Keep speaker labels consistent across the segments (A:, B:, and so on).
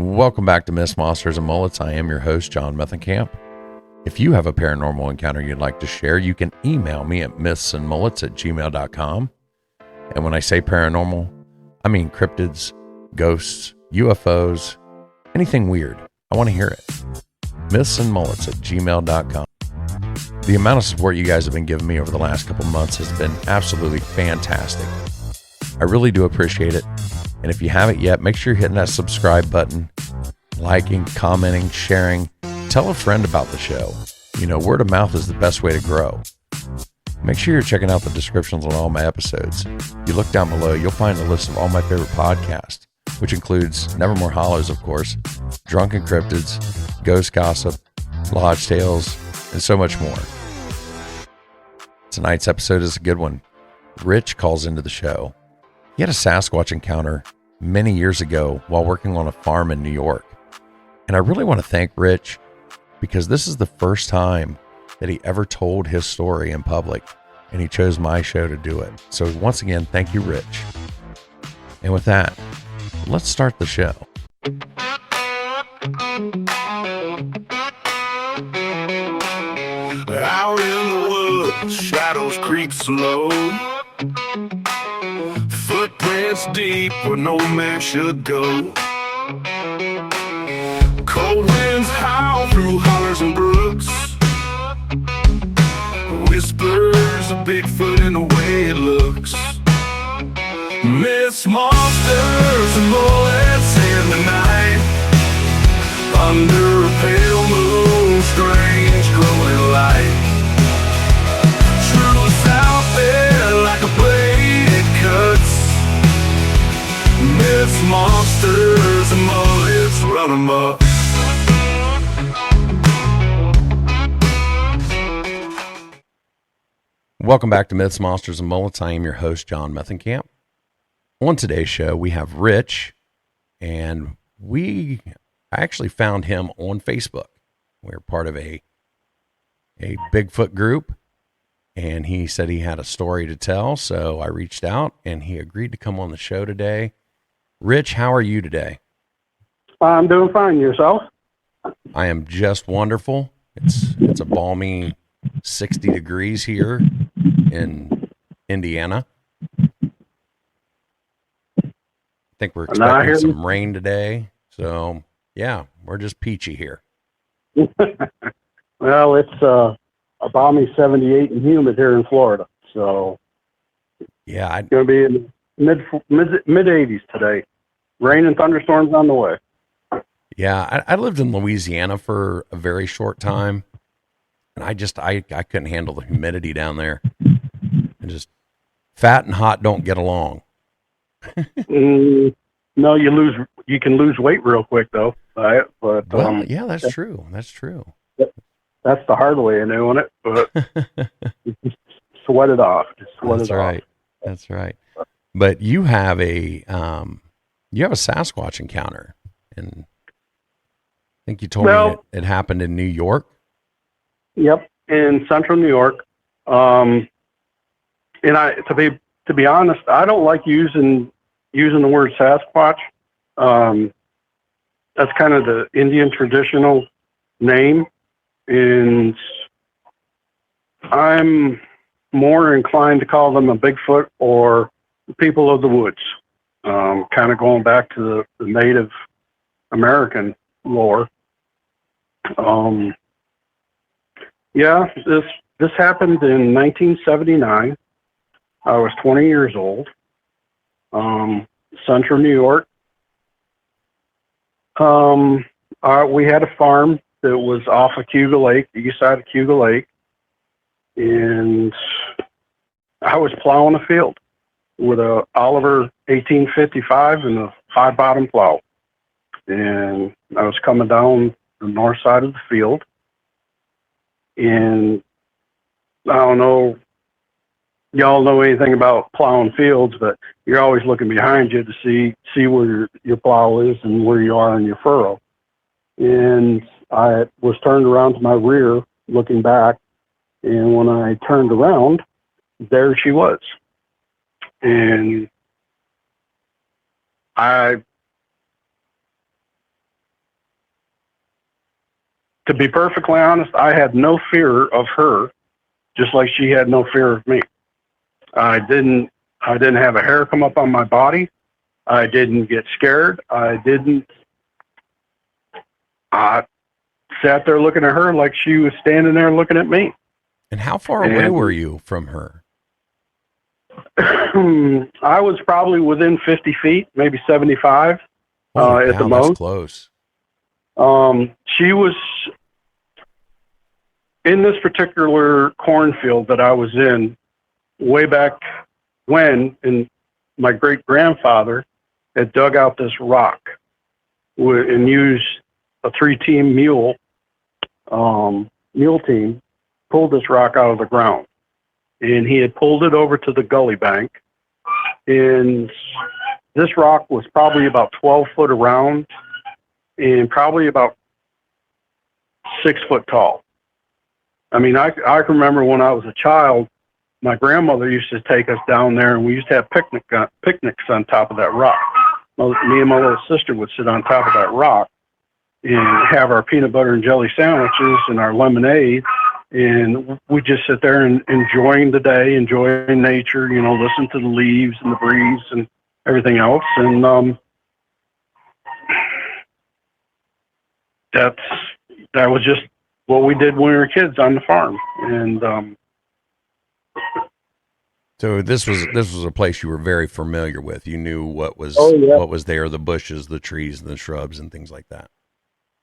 A: Welcome back to Myths, Monsters, and Mullets. I am your host, John Methenkamp. If you have a paranormal encounter you'd like to share, you can email me at mythsandmullets@gmail.com. And when I say paranormal, I mean cryptids, ghosts, UFOs, anything weird. I want to hear it. mythsandmullets@gmail.com. The amount of support you guys have been giving me over the last couple months has been absolutely fantastic. I really do appreciate it. And if you haven't yet, make sure you're hitting that subscribe button, liking, commenting, sharing. Tell a friend about the show. You know, word of mouth is the best way to grow. Make sure you're checking out the descriptions on all my episodes. If you look down below, you'll find a list of all my favorite podcasts, which includes Nevermore Hollows, of course, Drunken Cryptids, Ghost Gossip, Lodge Tales, and so much more. Tonight's episode is a good one. Rich calls into the show. He had a Sasquatch encounter many years ago while working on a farm in New York. And I really want to thank Rich because this is the first time that he ever told his story in public, and he chose my show to do it. So once again, thank you, Rich. And with that, let's start the show.
B: Out in the woods, shadows creep slow. Footprints deep where no man should go. Cold winds howl through hollers and brooks. Whispers of Bigfoot in the way it looks. Myths, monsters, and bullets in the night. Under a pale moon, strange glowing light. Truth out there like a blade it cuts. Myths, monsters, and mullets run amok.
A: Welcome back to Myths, Monsters, and Mullets. I am your host, John Methenkamp. On today's show, we have Rich, and I actually found him on Facebook. We're part of a Bigfoot group, and he said he had a story to tell, so I reached out, and he agreed to come on the show today. Rich, how are you today?
C: I'm doing fine. Yourself?
A: I am just wonderful. It's a balmy 60 degrees here in Indiana. I think we're expecting some rain today. So, yeah, we're just peachy here.
C: Well, it's a balmy 78 and humid here in Florida. So,
A: yeah,
C: it's going to be in mid 80s today. Rain and thunderstorms on the way.
A: Yeah, I lived in Louisiana for a very short time, and I couldn't handle the humidity down there. And just fat and hot don't get along.
C: No, you can lose weight real quick though. Right? But
A: yeah, that's true. That's true.
C: That's the hard way of doing it. But just sweat it off.
A: That's right. That's right. But you have a Sasquatch encounter, and I think you told me it happened in New York.
C: Yep, in central New York. And to be honest, I don't like using the word Sasquatch. That's kind of the Indian traditional name, and I'm more inclined to call them a Bigfoot or people of the woods. Kind of going back to the Native American lore. Yeah, this happened in 1979. I was 20 years old. Central New York. We had a farm that was off of Cuba Lake, the east side of Cuba Lake, and I was plowing a field with a Oliver 1855 and a high bottom plow. And I was coming down the north side of the field, and I don't know, y'all know anything about plowing fields, but you're always looking behind you to see where your plow is and where you are in your furrow. And I was turned around to my rear looking back, and when I turned around, there she was. And I to be perfectly honest, I had no fear of her, just like she had no fear of me. I didn't have a hair come up on my body. I didn't get scared. I sat there looking at her like she was standing there looking at me.
A: And how far away were you from her?
C: I was probably within 50 feet, maybe 75 at the most.
A: That's close.
C: She was in this particular cornfield that I was in way back when, and my great-grandfather had dug out this rock and used a 3-team mule team, pulled this rock out of the ground. And he had pulled it over to the gully bank. And this rock was probably about 12 foot around and probably about 6 foot tall. I mean, I can remember when I was a child, my grandmother used to take us down there, and we used to have picnics on top of that rock. Me and my little sister would sit on top of that rock and have our peanut butter and jelly sandwiches and our lemonade, and we just sit there and enjoying the day, enjoying nature, listen to the leaves and the breeze and everything else. And that was just what we did when we were kids on the farm. And
A: so this was a place you were very familiar with. You knew what was what was there, the bushes, the trees, the shrubs, and things like that.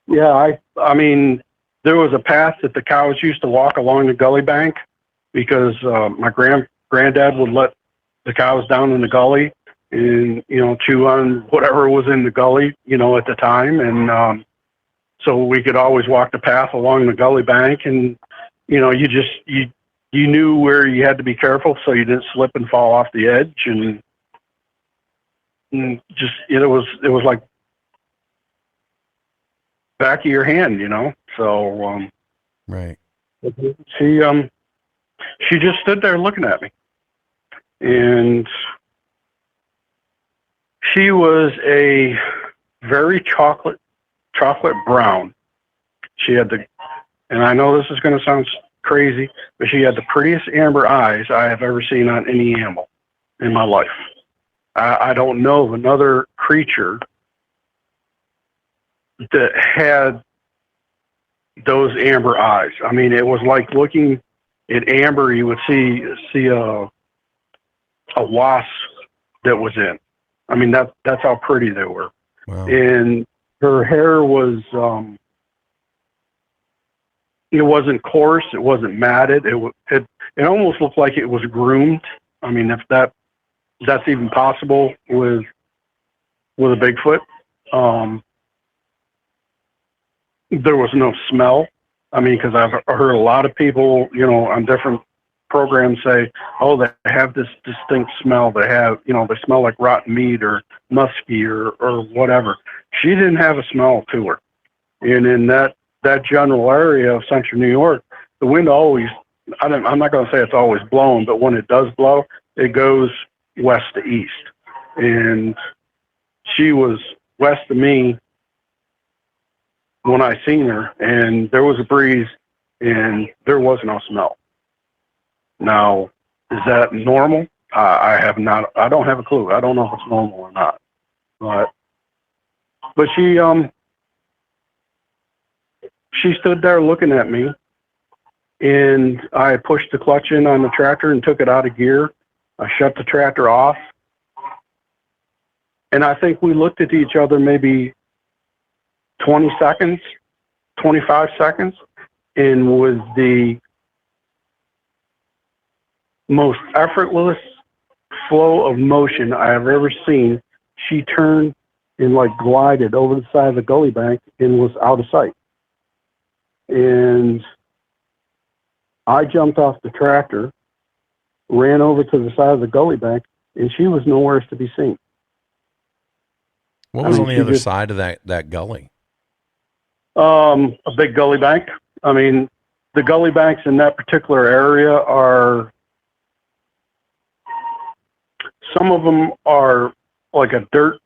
C: Yeah, I mean, there was a path that the cows used to walk along the gully bank because my granddad would let the cows down in the gully and, chew on whatever was in the gully, at the time. And so we could always walk the path along the gully bank, and, you knew where you had to be careful so you didn't slip and fall off the edge. And just, it was like back of your hand, so
A: right.
C: She just stood there looking at me, and she was a very chocolate brown. She had and I know this is going to sound crazy, but she had the prettiest amber eyes I have ever seen on any animal in my life. I don't know of another creature that had those amber eyes. I mean, it was like looking at amber, you would see a wasp that was in. I mean, that's how pretty they were.
A: Wow.
C: And her hair was, it wasn't coarse, it wasn't matted. It almost looked like it was groomed. I mean, if that's even possible with a Bigfoot. There was no smell. I mean, because I've heard a lot of people, on different programs say, oh, they have this distinct smell. They have, they smell like rotten meat or musky or whatever. She didn't have a smell to her. And in that general area of central New York, the wind always, I'm not going to say it's always blowing, but when it does blow, it goes west to east. And she was west of me when I seen her, and there was a breeze, and there was no smell. Now, is that normal? I don't have a clue. I don't know if it's normal or not. But she stood there looking at me, and I pushed the clutch in on the tractor and took it out of gear. I shut the tractor off, and I think we looked at each other maybe 20 seconds, 25 seconds, and with the most effortless flow of motion I have ever seen, she turned and glided over the side of the gully bank and was out of sight. And I jumped off the tractor, ran over to the side of the gully bank, and she was nowhere to be seen.
A: What was on the other side of that gully?
C: A big gully bank. I mean, the gully banks in that particular area are, some of them are like a dirt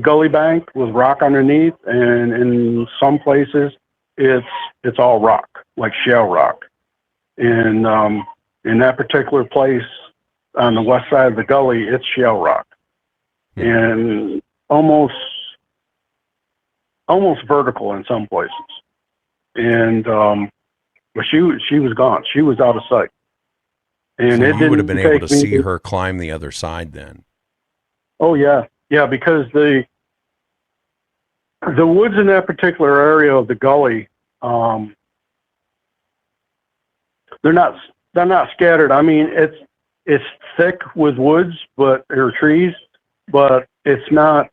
C: gully bank with rock underneath, and in some places it's all rock, like shale rock. And in that particular place on the west side of the gully, it's shale rock, and almost vertical in some places. And but she was gone. She was out of sight. And
A: so
C: it
A: you would have been able to see
C: me,
A: her climb the other side then.
C: Oh yeah, because the woods in that particular area of the gully, they're not scattered. I mean, it's thick with woods, or trees, but it's not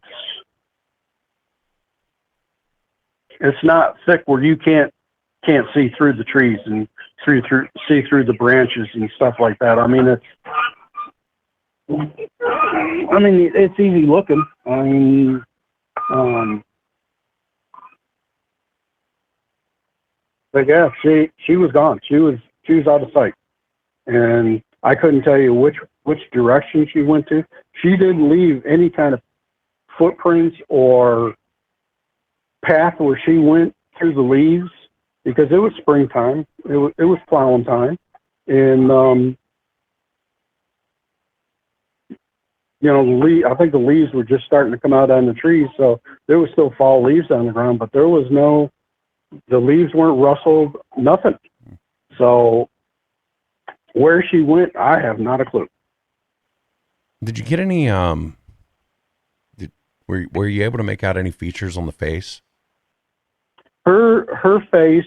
C: thick where you can't see through the trees and see through the branches and stuff like that. I mean, it's easy looking. I mean, but yeah, she was gone. She was out of sight, and I couldn't tell you which direction she went to. She didn't leave any kind of footprints or path where she went through the leaves, because it was springtime. It was plowing time, and I think the leaves were just starting to come out on the trees, so there was still fall leaves on the ground, but the leaves weren't rustled, nothing. So where she went, I have not a clue.
A: Did you get any, were you able to make out any features on the face?
C: Her face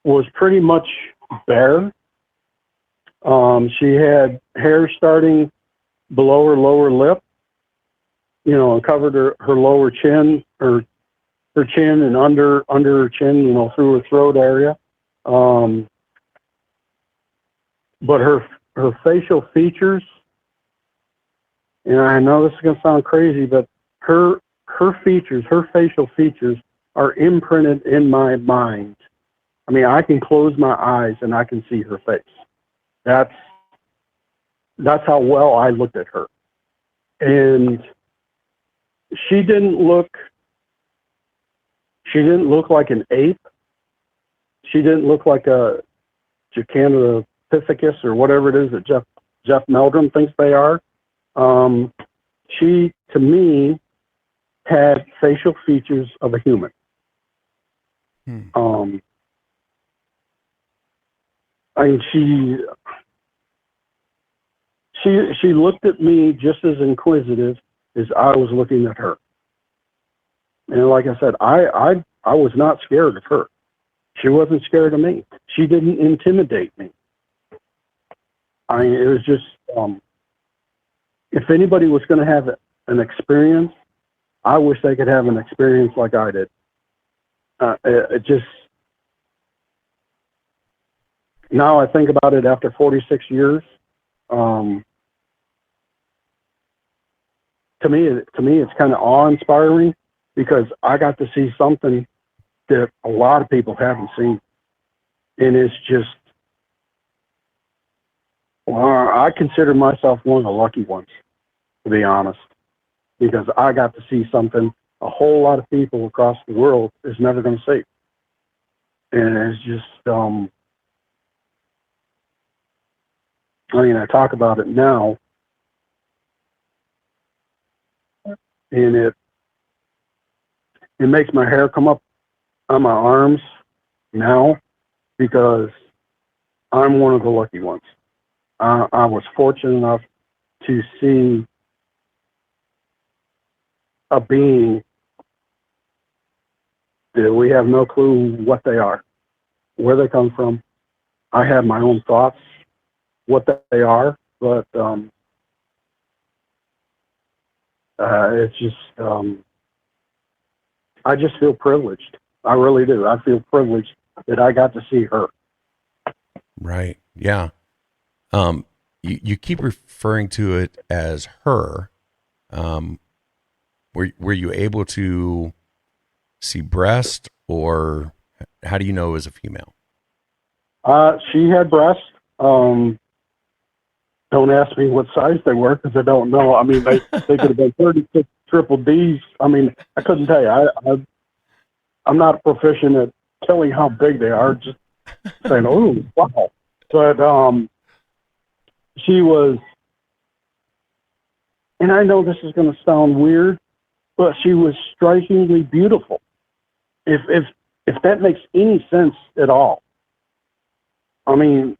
C: was pretty much bare. She had hair starting below her lower lip, and covered her lower chin, her chin, and under her chin, through her throat area. But her facial features, and I know this is going to sound crazy, but her facial features are imprinted in my mind. I mean, I can close my eyes and I can see her face. That's how well I looked at her. And she didn't look like an ape. She didn't look like a Gigantopithecus or whatever it is that Jeff Meldrum thinks they are. She, to me, had facial features of a human. I mean, she looked at me just as inquisitive as I was looking at her. And like I said, I was not scared of her. She wasn't scared of me. She didn't intimidate me. I mean, it was just, if anybody was going to have an experience, I wish they could have an experience like I did. It just, now I think about it after 46 years, to me, it's kind of awe-inspiring, because I got to see something that a lot of people haven't seen. And it's just, I consider myself one of the lucky ones, to be honest, because I got to see something a whole lot of people across the world is never going to see. And it's just, I talk about it now, and it makes my hair come up on my arms now, because I'm one of the lucky ones. I was fortunate enough to see a being that we have no clue what they are, where they come from. I have my own thoughts what they are, but it's just, I just feel privileged. I really do. I feel privileged that I got to see her.
A: Right. Yeah. You keep referring to it as her. Were you able to see breast, or how do you know it was a female?
C: She had breasts. Don't ask me what size they were, because I don't know. I mean, they could have been 36 triple Ds. I mean, I couldn't tell you. I'm not proficient at telling how big they are, just saying, oh, wow. But she was, and I know this is going to sound weird, but she was strikingly beautiful. If that makes any sense at all. I mean,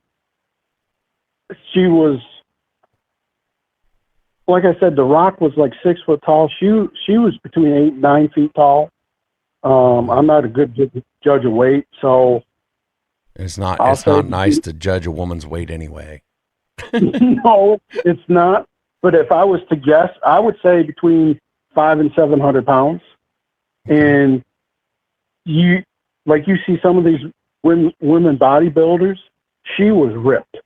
C: she was, like I said, the rock was like 6 foot tall. She was between 8 and 9 feet tall. I'm not a good judge of weight, so
A: it's not nice to judge a woman's weight anyway.
C: No, it's not. But if I was to guess, I would say between 500 and 700 pounds. And you see some of these women bodybuilders, she was ripped.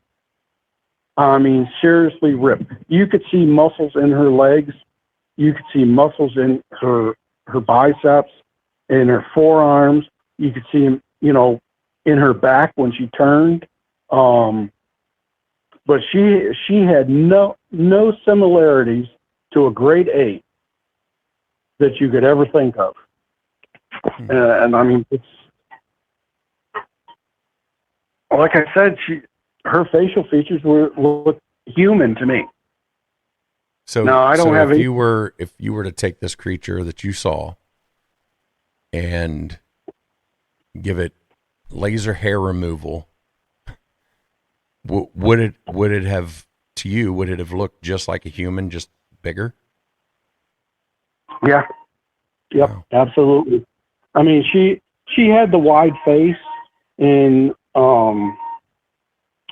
C: I mean, seriously ripped. You could see muscles in her legs. You could see muscles in her biceps, in her forearms. You could see them, in her back when she turned. But she had no similarities to a grade A that you could ever think of. And I mean, it's like I said, her facial features look human to me.
A: So
C: now I don't have.
A: If you were to take this creature that you saw and give it laser hair removal, would it have looked just like a human, just bigger?
C: Yeah. Yep.
A: Wow.
C: Absolutely. I mean, she had the wide face, and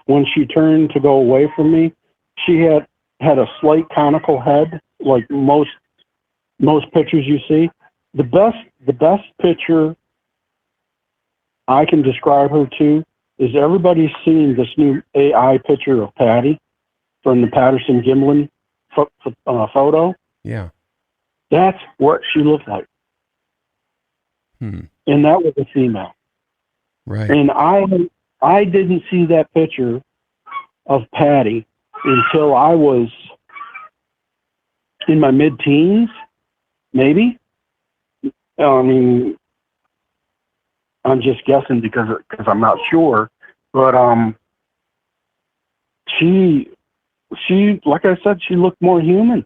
C: when she turned to go away from me, she had a slight conical head, like most pictures you see. The best picture I can describe her to is everybody's seen this new AI picture of Patty from the Patterson-Gimlin photo.
A: Yeah.
C: That's what she looked like. And that was a female.
A: Right.
C: And I didn't see that picture of Patty until I was in my mid-teens, maybe. I mean, I'm just guessing because I'm not sure, but she like I said, she looked more human.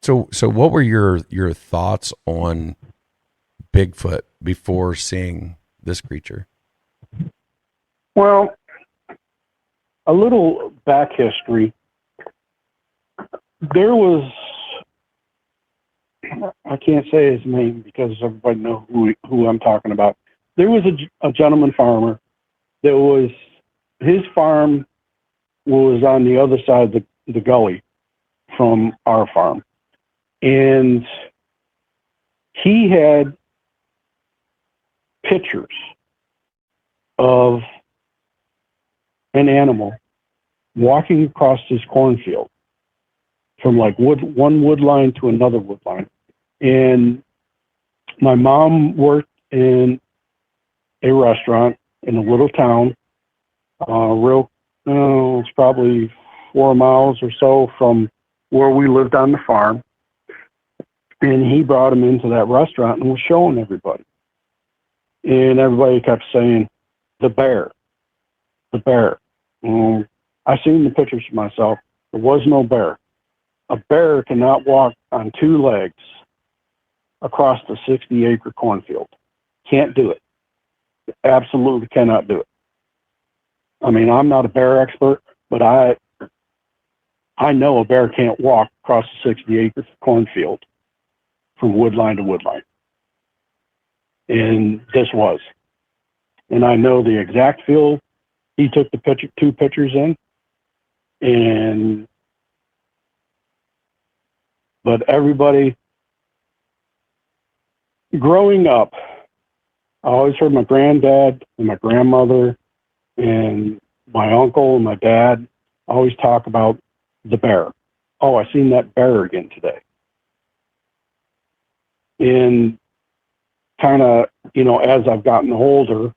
A: So what were your thoughts on Bigfoot before seeing this creature?
C: Well, a little back history. There was, I can't say his name because everybody knows who I'm talking about. There was a gentleman farmer that was, his farm was on the other side of the gully from our farm. And he had pictures of an animal walking across his cornfield from like one wood line to another wood line. And my mom worked in a restaurant in a little town, it's probably 4 miles or so from where we lived on the farm. And he brought him into that restaurant and was showing everybody. And everybody kept saying, the bear. I seen the pictures for myself. There was no bear. A bear cannot walk on 2 legs across the 60-acre cornfield. Can't do it. Absolutely cannot do it. I mean, I'm not a bear expert, but I know a bear can't walk across the 60-acre cornfield from wood line to wood line. And this was. And I know the exact field he took the 2 pictures in. But everybody, growing up, I always heard my granddad and my grandmother and my uncle and my dad always talk about the bear. Oh, I seen that bear again today. And kind of, as I've gotten older,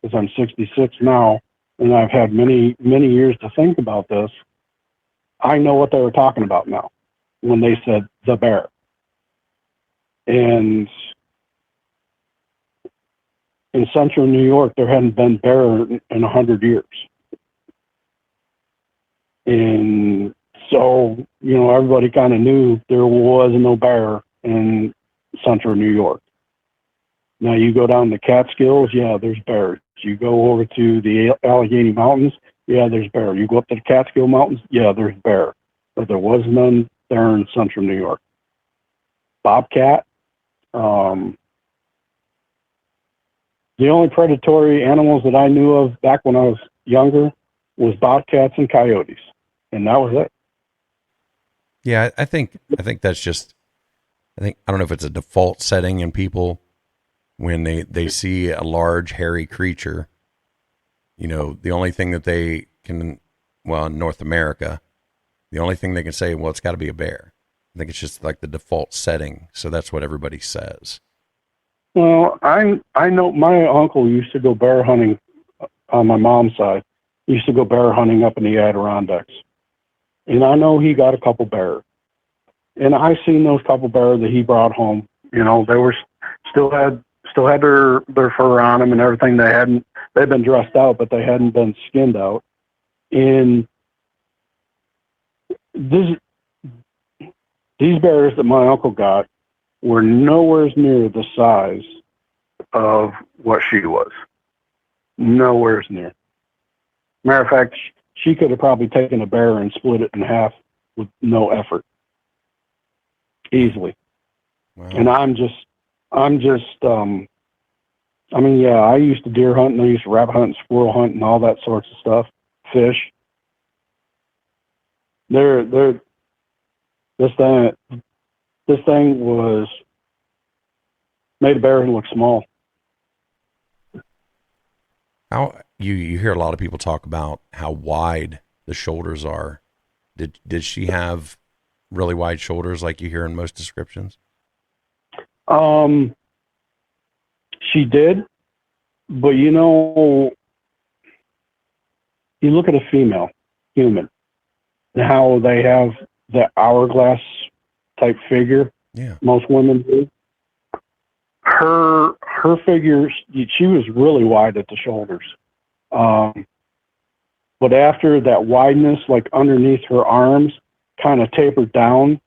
C: because I'm 66 now, and I've had many, many years to think about this, I know what they were talking about now. when they said the bear. And in central New York, there hadn't been bear in 100 years. And so, everybody kind of knew there was no bear in central New York. Now you go down the Catskills, yeah, there's bears. You go over to the Allegheny Mountains, yeah, there's bear. You go up to the Catskill Mountains, yeah, there's bear. But there was none there in central New York. Bobcat. The only predatory animals that I knew of back when I was younger was bobcats and coyotes, and that was it.
A: Yeah, I think that's just, I don't know if it's a default setting in people when they see a large hairy creature. The only thing that they can, well, in North America, the only thing they can say, well, it's got to be a bear. I think it's just like the default setting, so that's what everybody says.
C: Well, I know my uncle used to go bear hunting on my mom's side. He used to go bear hunting up in the Adirondacks. And I know he got a couple bears. And I seen those couple bears that he brought home. They were still had their fur on them and everything. They'd been dressed out, but they hadn't been skinned out. And these bears that my uncle got were nowhere near the size of what she was. Nowhere near. Matter of fact, she could have probably taken a bear and split it in half with no effort. Easily. Wow. And I used to deer hunt and I used to rabbit hunt and squirrel hunt and all that sorts of stuff. Fish. This thing was made a bear look small.
A: How you hear a lot of people talk about how wide the shoulders are. Did she have really wide shoulders like you hear in most descriptions?
C: She did, but you look at a female human and how they have the hourglass type figure.
A: Yeah.
C: Most women do. Her figure, she was really wide at the shoulders. But after that wideness, like underneath her arms, kind of tapered down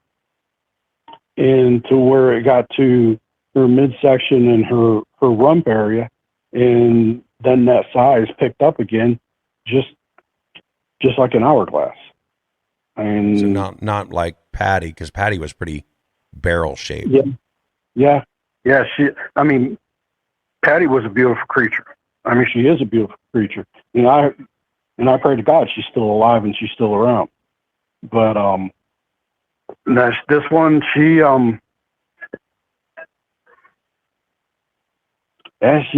C: into where it got to her midsection and her rump area, and then that size picked up again, just like an hourglass. And
A: so not like Patty, because Patty was pretty barrel shaped.
C: Yeah. Patty was a beautiful creature. She is a beautiful creature. And I pray to God she's still alive and she's still around. But this one, she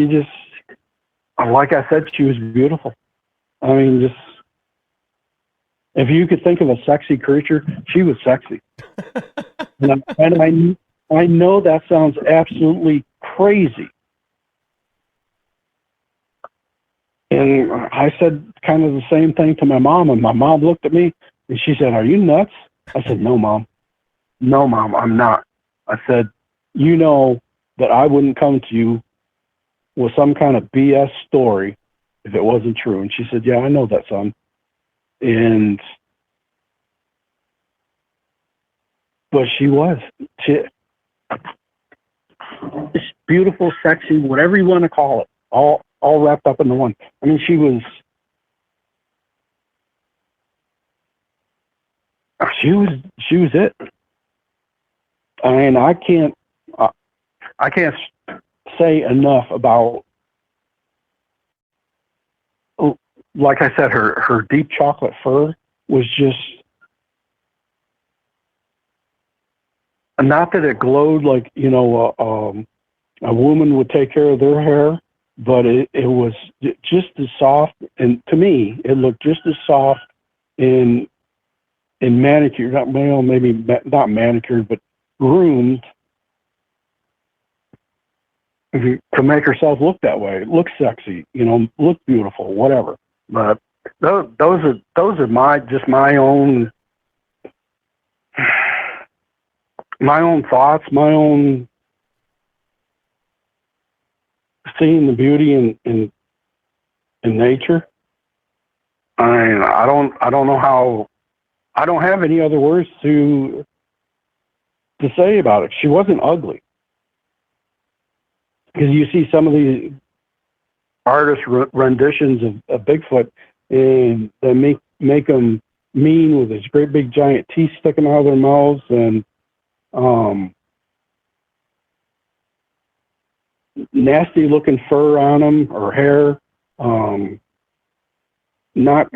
C: just, like I said, she was beautiful. Just, if you could think of a sexy creature, she was sexy. and I know that sounds absolutely crazy. And I said kind of the same thing to my mom, and my mom looked at me and she said, "Are you nuts?" I said, "No, Mom. No, Mom, I'm not." I said, "You know that I wouldn't come to you with some kind of BS story if it wasn't true." And she said, "Yeah, I know that, son." But she was. She's beautiful, sexy, whatever you want to call it, all wrapped up into one. She was it. I can't say enough about, like I said, her deep chocolate fur was just, not that it glowed like, a woman would take care of their hair, but it was just as soft. And to me, it looked just as soft in manicured, maybe not manicured, but groomed to make herself look that way, look sexy, look beautiful, whatever. But those are my own my own thoughts, my own seeing the beauty in nature. I don't know how. I don't have any other words to say about it. She wasn't ugly, because you see some of the artist renditions of Bigfoot, and they make them mean with these great big giant teeth sticking out of their mouths, and nasty looking fur on them or hair, not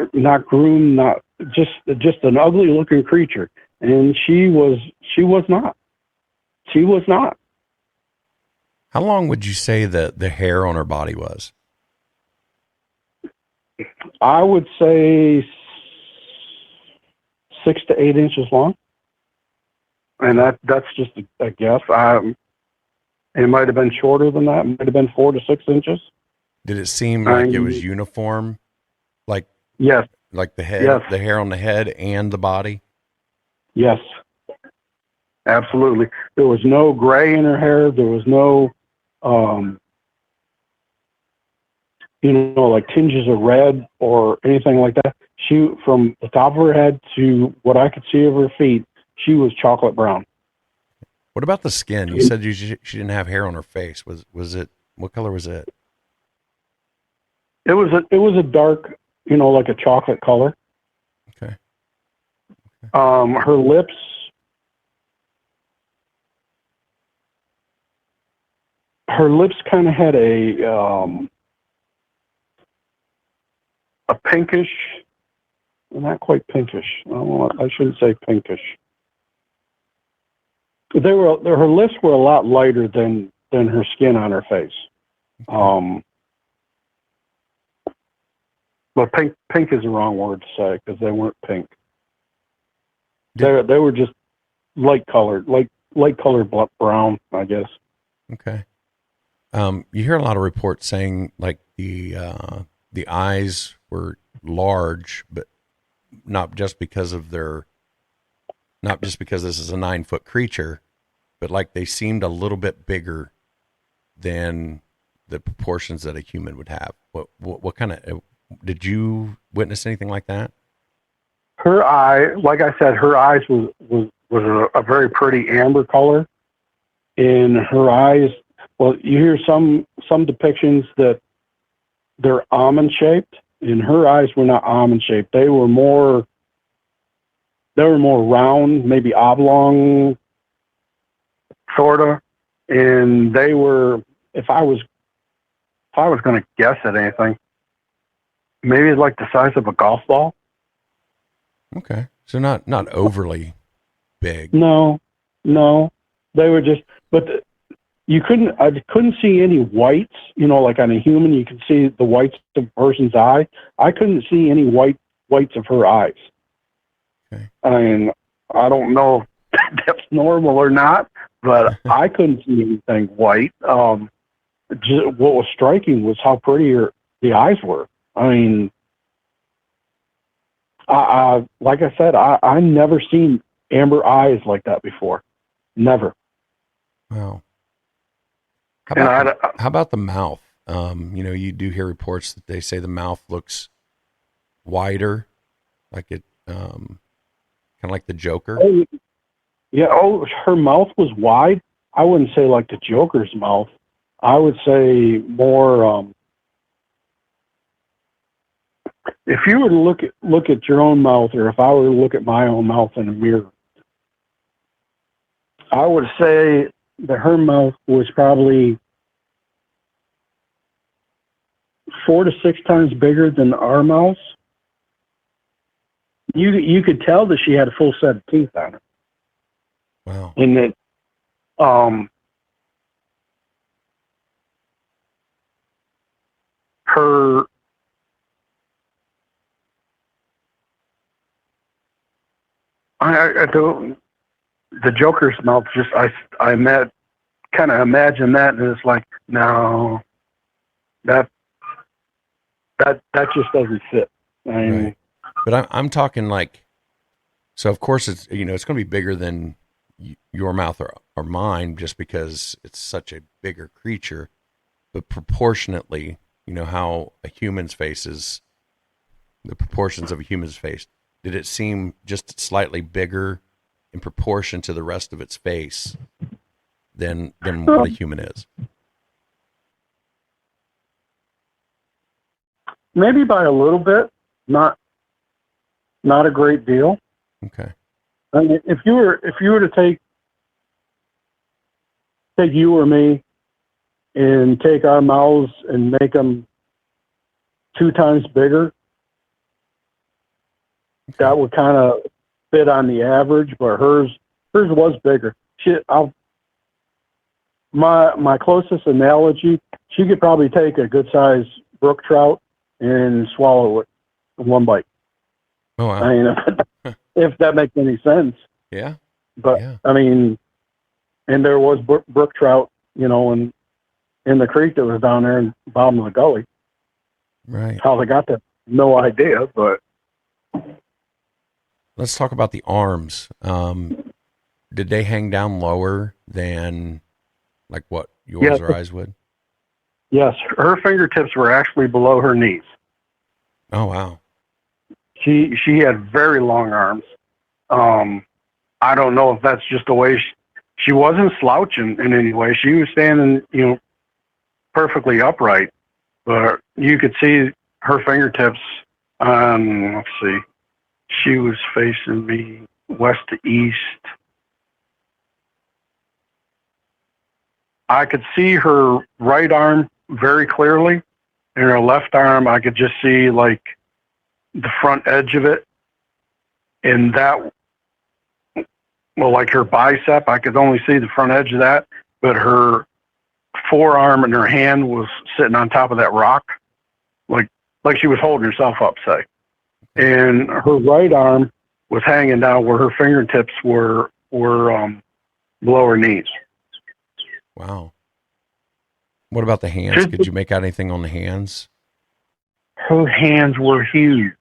C: groomed, not just an ugly looking creature. And she was not.
A: How long would you say that the hair on her body was?
C: I would say 6 to 8 inches long, and that's just a guess. It might have been shorter than that. It might have been 4 to 6 inches.
A: Did it seem like it was uniform? Like,
C: yes,
A: like the head,
C: yes.
A: The hair on the head and the body?
C: Yes, absolutely. There was no gray in her hair. There was no, like tinges of red or anything like that. She, from the top of her head to what I could see of her feet, she was chocolate brown.
A: What about the skin? You said she didn't have hair on her face. Was it, what color was it?
C: It was a dark, like a chocolate color.
A: Okay.
C: Her lips, kind of had a pinkish, not quite pinkish. I shouldn't say pinkish. Her lips were a lot lighter than her skin on her face. But pink is the wrong word to say, because they weren't pink. They were just light colored brown, I guess.
A: Okay. You hear a lot of reports saying like the eyes were large, but not just because this is a 9-foot creature, but like they seemed a little bit bigger than the proportions that a human would have. What kind of, did you witness anything like that?
C: Her eye, like I said, her eyes was a very pretty amber color. In her eyes, well, you hear some depictions that they're almond shaped, and her eyes were not almond shaped. They were more round, maybe oblong, sorta. And they were, if I was going to guess at anything, maybe like the size of a golf ball.
A: Okay, so not overly big.
C: No, they were just. But I couldn't see any whites. Like on a human, you can see the whites of a person's eye. I couldn't see any whites of her eyes.
A: Okay.
C: I don't know if that's normal or not, but I couldn't see anything white. What was striking was how pretty the eyes were. Like I said, I never seen amber eyes like that before. Never.
A: Wow. How about the mouth? You do hear reports that they say the mouth looks wider, like it, kind of like the Joker.
C: Oh, yeah. Oh, her mouth was wide. I wouldn't say like the Joker's mouth. I would say more. If you were to look at your own mouth, or if I were to look at my own mouth in a mirror, I would say that her mouth was probably 4 to 6 times bigger than our mouths. You could tell that she had a full set of teeth on her.
A: Wow.
C: And that, her, I don't, the Joker's mouth, just I kind of imagine that, and it's like, no, that just doesn't fit.
A: Right. But I'm talking like, so of course it's, it's going to be bigger than your mouth or mine, just because it's such a bigger creature, but proportionately, how a human's face is, the proportions of a human's face. Did it seem just slightly bigger in proportion to the rest of its face than what a human is?
C: Maybe by a little bit, not a great deal.
A: Okay.
C: I mean, if you were to take you or me and take our mouths and make them 2 times bigger, that would kind of fit on the average. But hers was bigger. My closest analogy, she could probably take a good sized brook trout and swallow it in one bite.
A: Oh, wow.
C: I mean, if that makes any sense.
A: Yeah.
C: But
A: yeah.
C: I mean, and there was brook trout, in the creek that was down there in the bottom of the gully.
A: Right.
C: How they got that, no idea. But
A: let's talk about the arms. Did they hang down lower than like what yours or eyes would?
C: Yes, her fingertips were actually below her knees.
A: Oh, wow.
C: She had very long arms. I don't know if that's just the way she wasn't slouching in any way. She was standing, perfectly upright, but you could see her fingertips. Let's see, she was facing me west to east. I could see her right arm very clearly, and her left arm I could just see like the front edge of it, and that, well, like her bicep, I could only see the front edge of that, but her forearm and her hand was sitting on top of that rock, like she was holding herself up, say. And her right arm was hanging down where her fingertips were below her knees.
A: Wow. What about the hands? Could you make out anything on the hands?
C: Her hands were huge.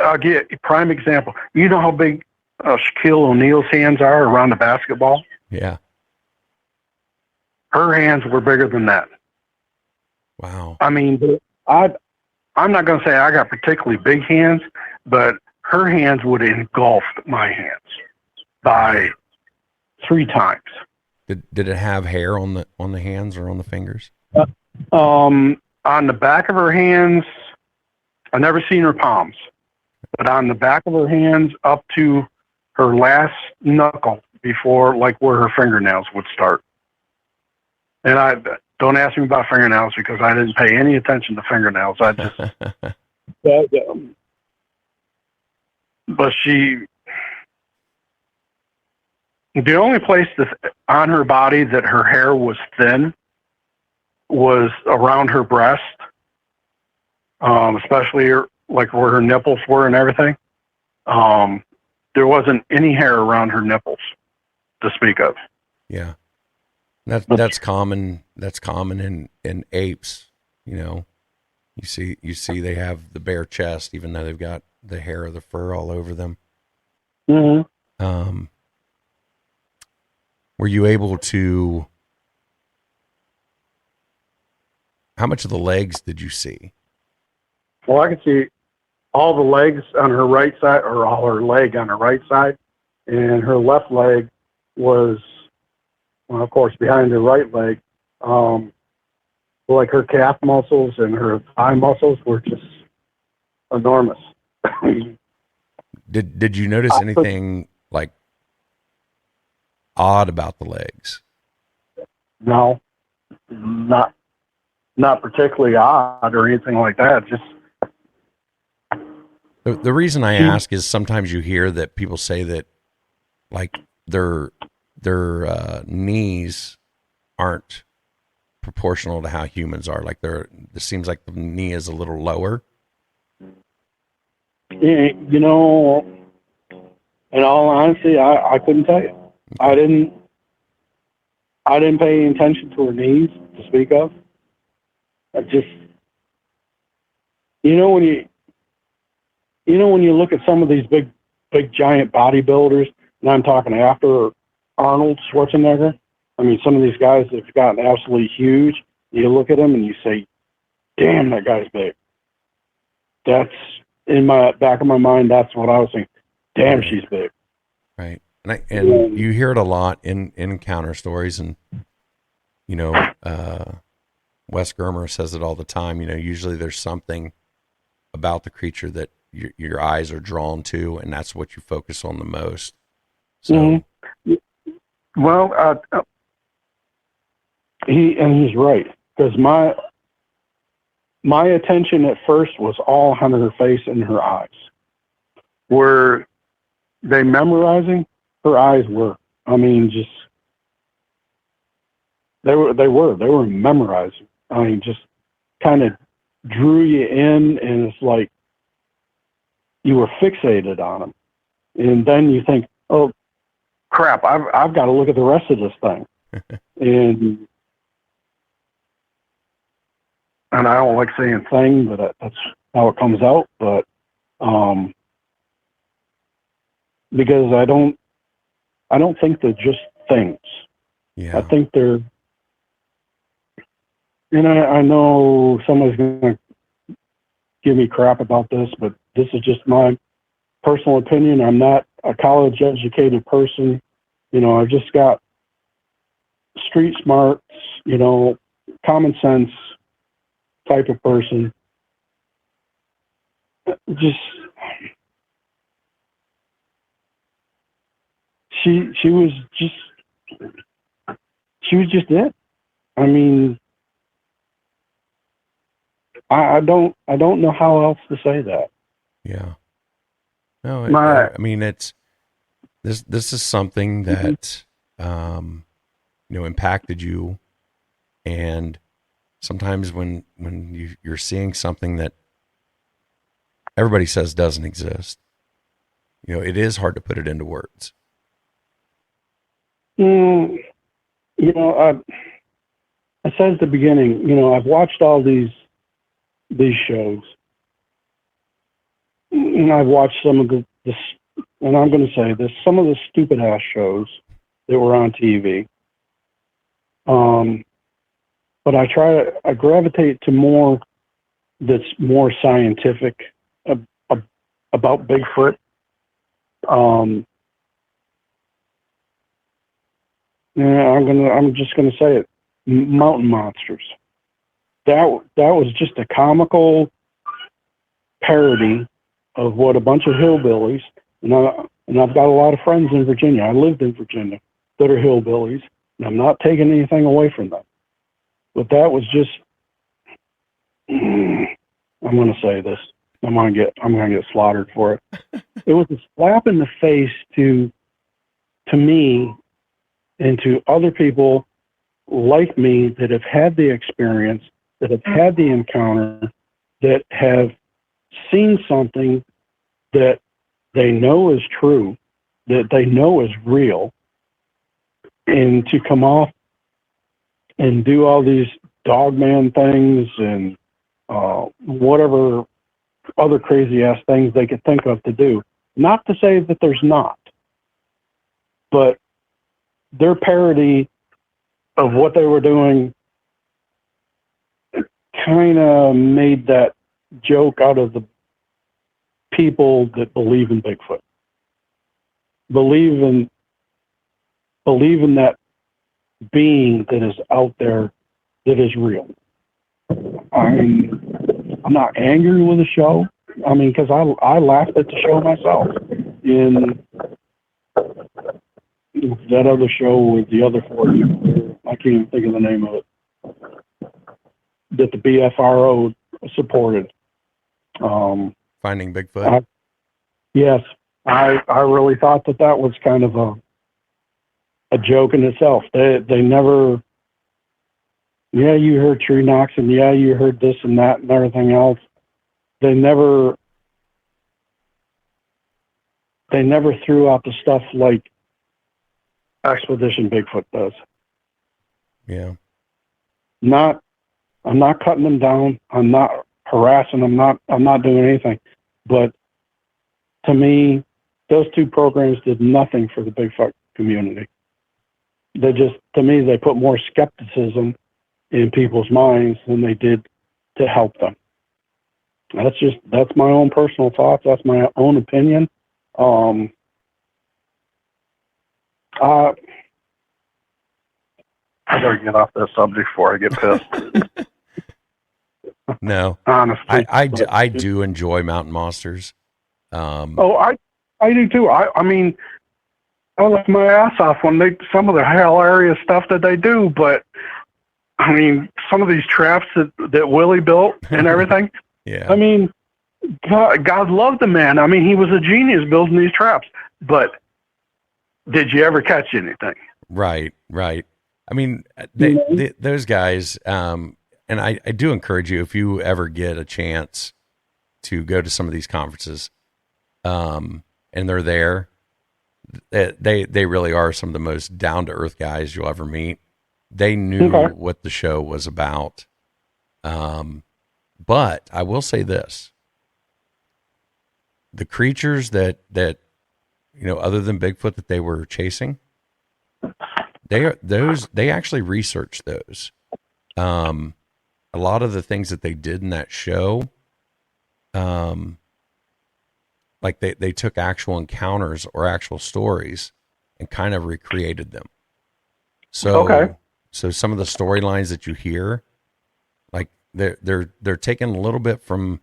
C: I'll get a prime example. You know how big Shaquille O'Neal's hands are around the basketball?
A: Yeah.
C: Her hands were bigger than that.
A: Wow.
C: I mean, I'm not going to say I got particularly big hands, but her hands would have engulfed my hands by 3 times.
A: Did it have hair on the hands or on the fingers?
C: On the back of her hands, I never seen her palms, but on the back of her hands up to her last knuckle before, like where her fingernails would start. And I don't ask me about fingernails because I didn't pay any attention to fingernails. I just, but the only place on her body that her hair was thin was around her breast, especially like where her nipples were and everything. There wasn't any hair around her nipples to speak of.
A: Yeah, that's common. That's common in apes. You see they have the bare chest, even though they've got the hair or the fur all over them.
C: Mm-hmm.
A: Were you able to? How much of the legs did you see?
C: Well, I could see all the legs on her right side, or all her leg on her right side, and her left leg was, well, of course, behind her right leg. Like her calf muscles and her thigh muscles were just enormous.
A: Did you notice anything like odd about the legs?
C: No, not particularly odd or anything like that. Just
A: the reason I ask is sometimes you hear that people say that like their knees aren't proportional to how humans are. Like it seems like the knee is a little lower.
C: In all honesty, I couldn't tell you. I didn't pay any attention to her knees to speak of. I just, when you look at some of these big giant bodybuilders and I'm talking after Arnold Schwarzenegger. I mean, some of these guys have gotten absolutely huge. You look at them and you say, damn, that guy's big. That's in my back of my mind. That's what I was thinking. Damn, she's big.
A: Right. And you hear it a lot in encounter stories, and, you know, Wes Germer says it all the time. You know, usually there's something about the creature that your eyes are drawn to, and that's what you focus on the most. So,
C: well, he's right, because my attention at first was all on her face and her eyes. Were they memorizing? Her eyes were. I mean, just they were memorizing. I mean, just kind of drew you in, and it's like you were fixated on them. And then you think, oh crap, I've got to look at the rest of this thing. and I don't like saying thing, but that's how it comes out. But because I don't think they're just things.
A: yeah.
C: I think they're, and I know somebody's going to give me crap about this, but this is just my personal opinion. I'm not a college educated person. You know, I've just got street smarts, you know, common sense type of person. Just, she was just it. I mean, I don't know how else to say that.
A: Yeah. No, I mean, it's this is something that you know, impacted you, and sometimes when you're seeing something that everybody says doesn't exist, you know, it is hard to put it into words.
C: You know, I said at the beginning, you know, I've watched all these shows, and I've watched some of this, and I'm going to say this, some of the stupid ass shows that were on TV. But I gravitate to more that's more scientific about Bigfoot. Yeah, I'm just gonna say it. Mountain monsters. That was just a comical parody of what a bunch of hillbillies, and I've got a lot of friends in Virginia. I lived in Virginia that are hillbillies, and I'm not taking anything away from them. But that was just, I'm gonna say this. I'm gonna get slaughtered for it. It was a slap in the face to me and to other people like me that have had the experience, that have had the encounter, that have seen something that they know is true, that they know is real, and to come off and do all these dogman things and whatever other crazy ass things they could think of to do. Not to say that there's not, but their parody of what they were doing kind of made that joke out of the people that believe in Bigfoot, believe in that being that is out there, that is real. I'm not angry with the show. I mean, because I laughed at the show myself. In that other show with the other four people, I can't even think of the name of it, that the BFRO supported.
A: Finding Bigfoot.
C: Yes, I really thought that was kind of a joke in itself. They never. Yeah, you heard tree knocks, and yeah, you heard this and that and everything else. They never threw out the stuff like Expedition Bigfoot does.
A: Yeah.
C: I'm not cutting them down. I'm not harassing them. I'm not doing anything. But to me, those two programs did nothing for the Bigfoot community. To me, they put more skepticism in people's minds than they did to help them. That's my own personal thoughts. That's my own opinion. I gotta get off that subject before I get pissed.
A: No,
C: Honestly,
A: I do enjoy mountain monsters.
C: I do too. I mean, I laugh my ass off when some of the hilarious stuff that they do, but I mean, some of these traps that Willie built and everything.
A: Yeah.
C: I mean, God loved the man. I mean, he was a genius building these traps, but did you ever catch anything?
A: Right. I mean, those guys, and I do encourage you, if you ever get a chance to go to some of these conferences, and they're there, they really are some of the most down to earth guys you'll ever meet. They knew what the show was about. But I will say this, the creatures that, other than Bigfoot that they were chasing, they actually researched those. A lot of the things that they did in that show, like they took actual encounters or actual stories and kind of recreated them. So some of the storylines that you hear, like they're taking a little bit from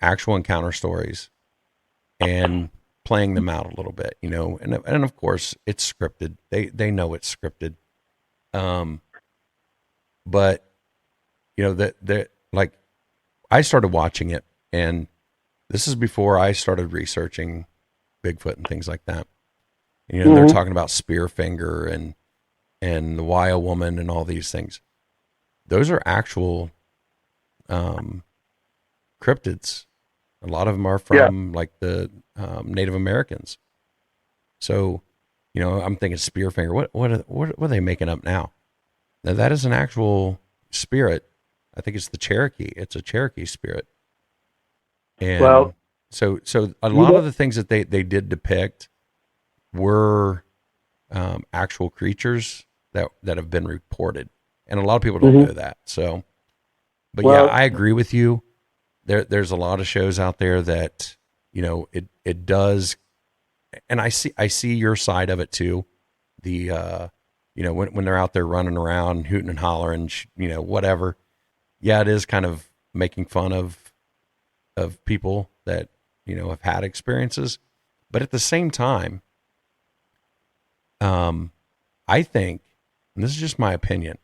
A: actual encounter stories and playing them out a little bit, and of course it's scripted. They know it's scripted. But that like I started watching it, and this is before I started researching Bigfoot and things like that. They're talking about Spearfinger and the Wile Woman and all these things. Those are actual cryptids. A lot of them are from like the Native Americans. So, I'm thinking Spearfinger. What are they making up now? Now that is an actual spirit. I think it's the Cherokee. It's a Cherokee spirit. And so a lot of the things that they did depict were actual creatures that have been reported, and a lot of people don't know that. So, but yeah, I agree with you. There's a lot of shows out there that it does, and I see your side of it too. The when they're out there running around, hooting and hollering, whatever. Yeah, it is kind of making fun of people that have had experiences, but at the same time, I think, and this is just my opinion,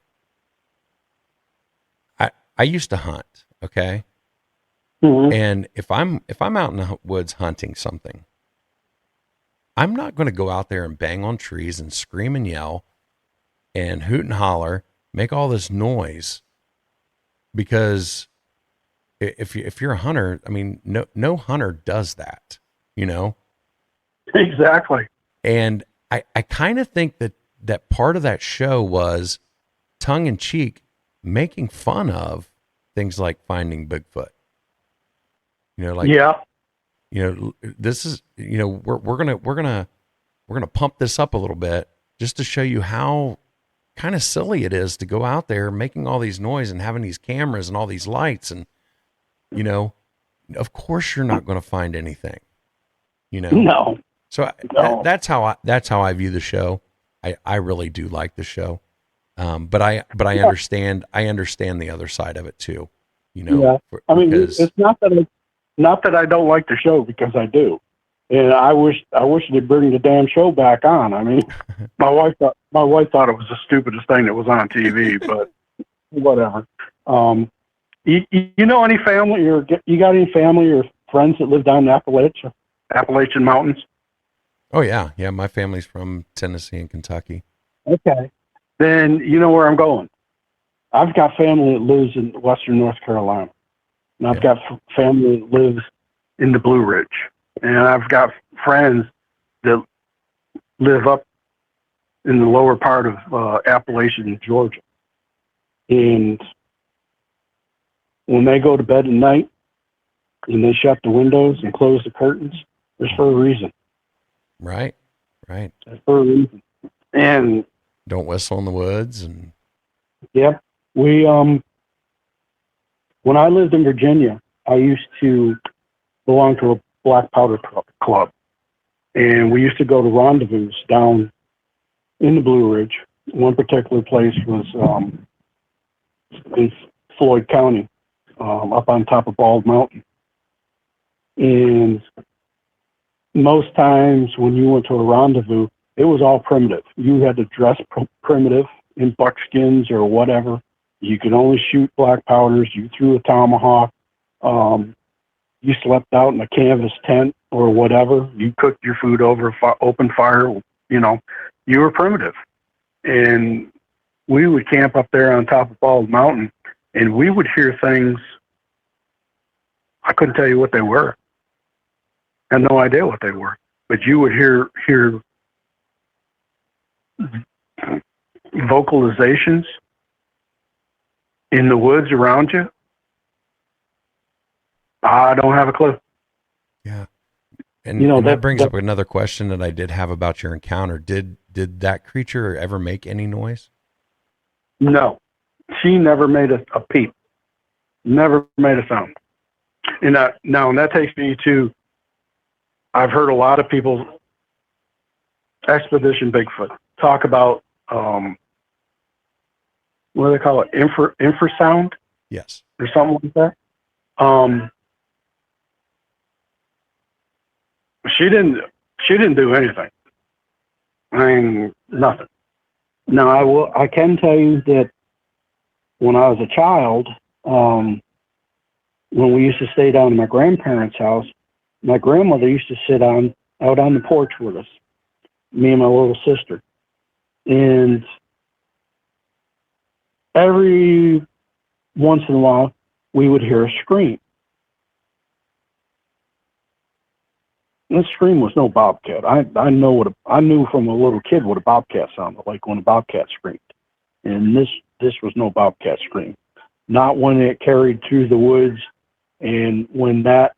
A: I used to hunt, okay? And if I'm out in the woods hunting something, I'm not going to go out there and bang on trees and scream and yell and hoot and holler, make all this noise, because if you're a hunter, I mean, no hunter does that,
C: Exactly.
A: And I kind of think that part of that show was tongue in cheek, making fun of things like finding Bigfoot. This is, we're gonna pump this up a little bit just to show you how kind of silly it is to go out there making all these noise and having these cameras and all these lights, and of course you're not going to find anything.
C: No.
A: So that's how I view the show. I really do like the show, but I understand the other side of it too.
C: I mean, it's not that I don't like the show, because I do, and I wish they'd bring the damn show back on. I mean, my wife thought it was the stupidest thing that was on TV, but whatever. You know any family, or you got any family or friends that live down in Appalachian Mountains?
A: Oh yeah. My family's from Tennessee and Kentucky.
C: Okay, then you know where I'm going. I've got family that lives in Western North Carolina, and I've got family that lives in the Blue Ridge, and I've got friends that live up in the lower part of Appalachian, Georgia. And when they go to bed at night and they shut the windows and close the curtains, It's for a reason.
A: Right.
C: It's for a reason. And
A: Don't whistle in the woods. And
C: yeah, we when I lived in Virginia, I used to belong to a black powder club, and we used to go to rendezvous down in the Blue Ridge. One particular place was in Floyd County, up on top of Bald Mountain. And most times when you went to a rendezvous, it was all primitive. You had to dress primitive in buckskins or whatever. You could only shoot black powders. You threw a tomahawk. You slept out in a canvas tent or whatever. You cooked your food over open fire. You know, you were primitive. And we would camp up there on top of Bald Mountain, and we would hear things. I couldn't tell you what they were. I had no idea what they were. But you would hear vocalizations in the woods around you. I don't have a clue.
A: Yeah. And that brings up another question that I did have about your encounter. Did that creature ever make any noise?
C: No. She never made a peep. Never made a sound. And that takes me to, I've heard a lot of people, Expedition Bigfoot, talk about, what do they call it? Infrasound?
A: Yes.
C: Or something like that. She didn't do anything. I mean, nothing. Now, I can tell you that when I was a child, when we used to stay down at my grandparents' house, my grandmother used to sit out on the porch with us, me and my little sister. And every once in a while, we would hear a scream. And the scream was no bobcat. I knew from a little kid what a bobcat sounded like when a bobcat screamed. And this was no bobcat scream. Not when it carried through the woods, and when that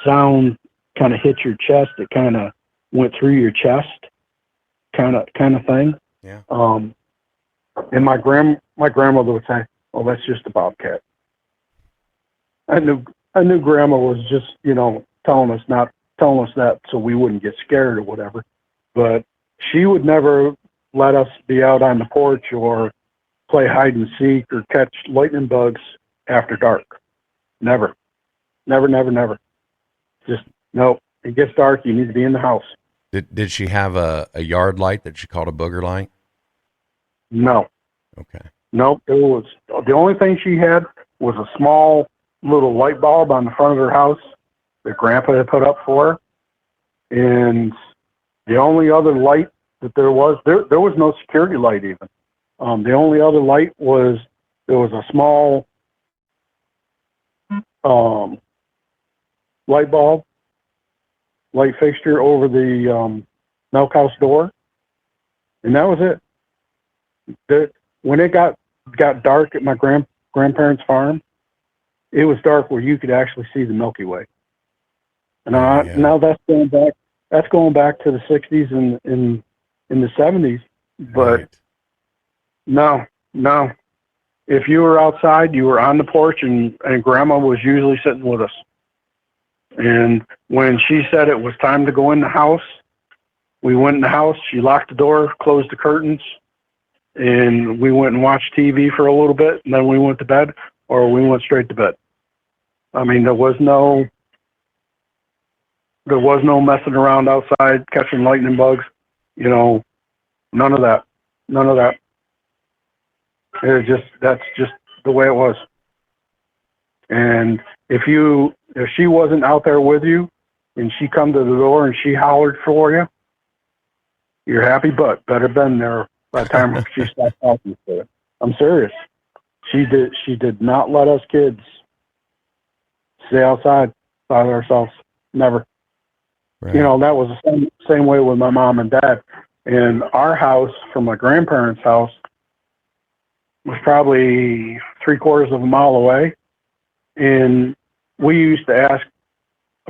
C: sound kind of hit your chest, it kind of went through your chest, kind of thing.
A: Yeah.
C: And my grandmother would say, "Oh, that's just a bobcat." I knew Grandma was just, telling us that so we wouldn't get scared or whatever. But she would never let us be out on the porch or play hide and seek or catch lightning bugs after dark. Never. Just, no, it gets dark, you need to be in the house.
A: Did she have a yard light that she called a booger light?
C: No.
A: Okay.
C: Nope. It was, the only thing she had was a small little light bulb on the front of her house that Grandpa had put up for her. And the only other light that there was no security light even. The only other light was, there was a small light fixture over the milk house door. And that was it. When it got dark at my grandparents' farm, it was dark where you could actually see the Milky Way. And now that's going back. That's going back to the '60s and in the '70s. But
A: right.
C: No. If you were outside, you were on the porch, and Grandma was usually sitting with us. And when she said it was time to go in the house, we went in the house. She locked the door, closed the curtains, and we went and watched TV for a little bit, and then we went to bed, or we went straight to bed. I mean, there was no messing around outside, catching lightning bugs, none of that. That's just the way it was. And if she wasn't out there with you and she come to the door and she hollered for you, your happy butt better been there by the time she stopped talking to you. I'm serious. She did not let us kids stay outside by ourselves. Never.
A: Right.
C: That was the same way with my mom and dad. And our house, from my grandparents' house, was probably 3/4 of a mile away. And we used to ask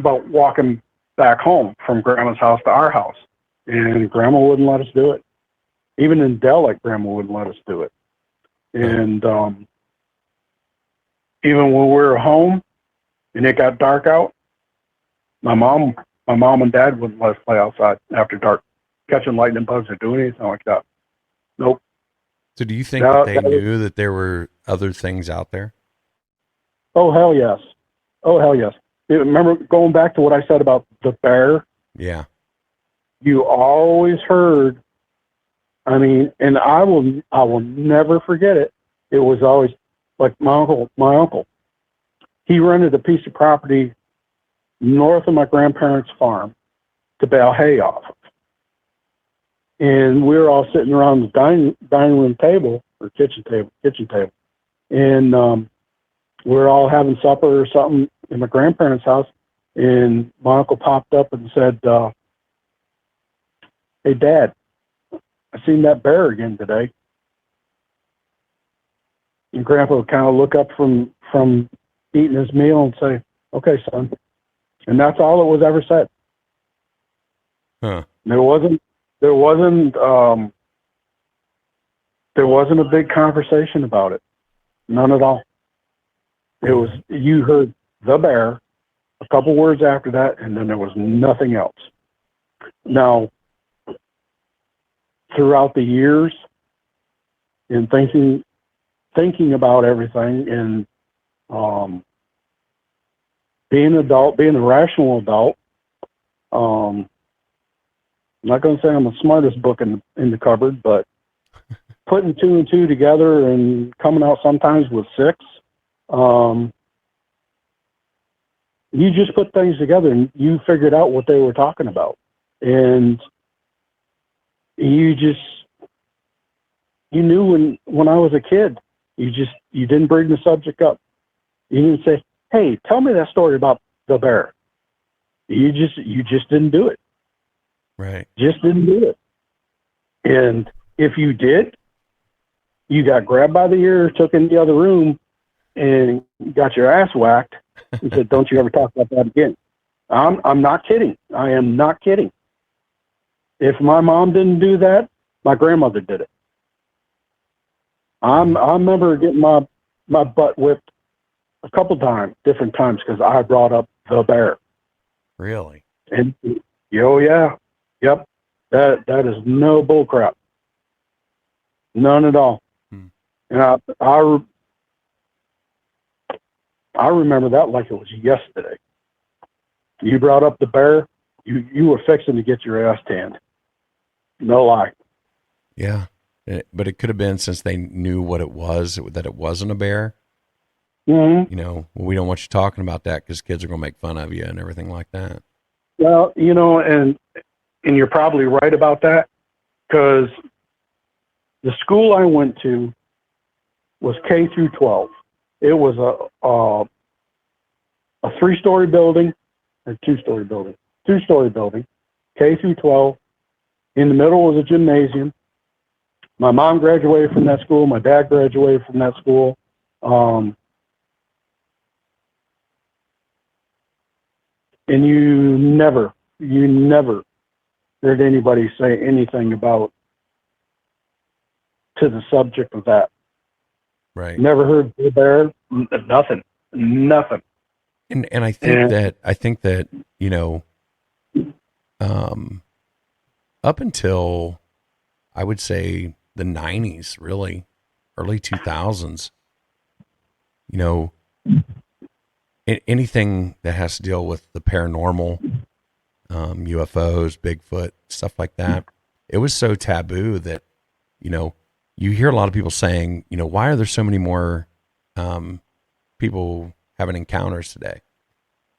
C: about walking back home from Grandma's house to our house, and Grandma wouldn't let us do it. Even in Delic, Grandma wouldn't let us do it. And even when we were home and it got dark out, my mom and Dad wouldn't let us play outside after dark, catching lightning bugs or doing anything like that. Nope.
A: So do you think that they knew that there were other things out there?
C: Oh, hell yes. Oh, hell yes. Remember going back to what I said about the bear?
A: Yeah.
C: You always heard, I mean, and I will never forget it. It was always like my uncle, he rented a piece of property north of my grandparents' farm to bale hay off of. And we were all sitting around the dining room table or kitchen table. And we were all having supper or something in my grandparents' house. And my uncle popped up and said, "Hey, Dad, I seen that bear again today." And Grandpa would kind of look up from eating his meal and say, "Okay, son." And that's all that was ever said.
A: Huh.
C: There wasn't a big conversation about it. None at all. It was, you heard the bear, a couple words after that, and then there was nothing else. Now, throughout the years, in thinking about everything, and being a rational adult, I'm not going to say I'm the smartest book in the cupboard, but putting two and two together and coming out sometimes with six, you just put things together and you figured out what they were talking about. And you knew when I was a kid, you didn't bring the subject up. You didn't say, "Hey, tell me that story about the bear." You just didn't do it.
A: Right.
C: Just didn't do it. And if you did, you got grabbed by the ear, took in the other room, and got your ass whacked and said, "Don't you ever talk about that again." I'm not kidding. I am not kidding. If my mom didn't do that, my grandmother did it. I remember getting my butt whipped a couple times, different times, because I brought up the bear.
A: Really?
C: And oh yeah, yep. That is no bull crap. None at all. And I remember that like it was yesterday. You brought up the bear, you were fixing to get your ass tanned. No lie.
A: Yeah. But it could have been, since they knew what it was, that it wasn't a bear.
C: Mm-hmm.
A: You know, we don't want you talking about that because kids are going to make fun of you and everything like that.
C: Well, and you're probably right about that, because the school I went to was K through 12. It was a 3-story building, or 2-story building, 2-story building, K through 12. In the middle was a gymnasium. My mom graduated from that school. My dad graduated from that school. And you never heard anybody say anything about to the subject of that.
A: Right.
C: Never heard the bear. Nothing.
A: And I think that up until I would say the 90s, really early 2000s, anything that has to deal with the paranormal, UFOs, Bigfoot, stuff like that, it was so taboo that, you hear a lot of people saying, why are there so many more people having encounters today?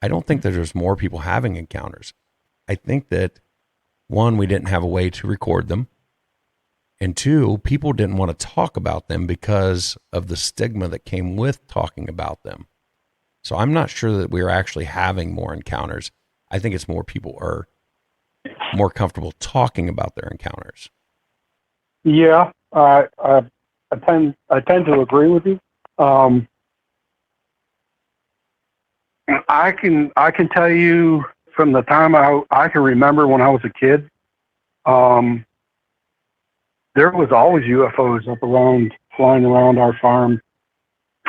A: I don't think that there's more people having encounters. I think that, one, we didn't have a way to record them. And two, people didn't want to talk about them because of the stigma that came with talking about them. So I'm not sure that we're actually having more encounters. I think it's more people are more comfortable talking about their encounters.
C: Yeah, I tend to agree with you. I can tell you from the time I can remember when I was a kid, there was always UFOs up around, flying around our farm.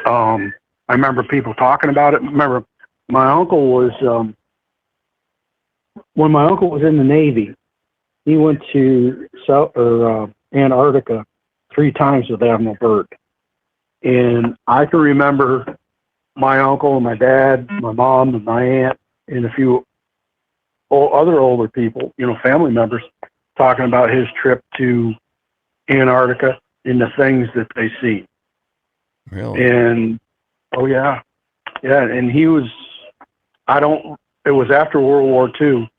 C: I remember people talking about it. Remember, my uncle was when my uncle was in the Navy. He went to Antarctica 3 times with Admiral Byrd, and I can remember my uncle and my dad, my mom and my aunt, and a few other older people, family members, talking about his trip to Antarctica and the things that they see.
A: Really?
C: And oh yeah, and he was. It was after World War II,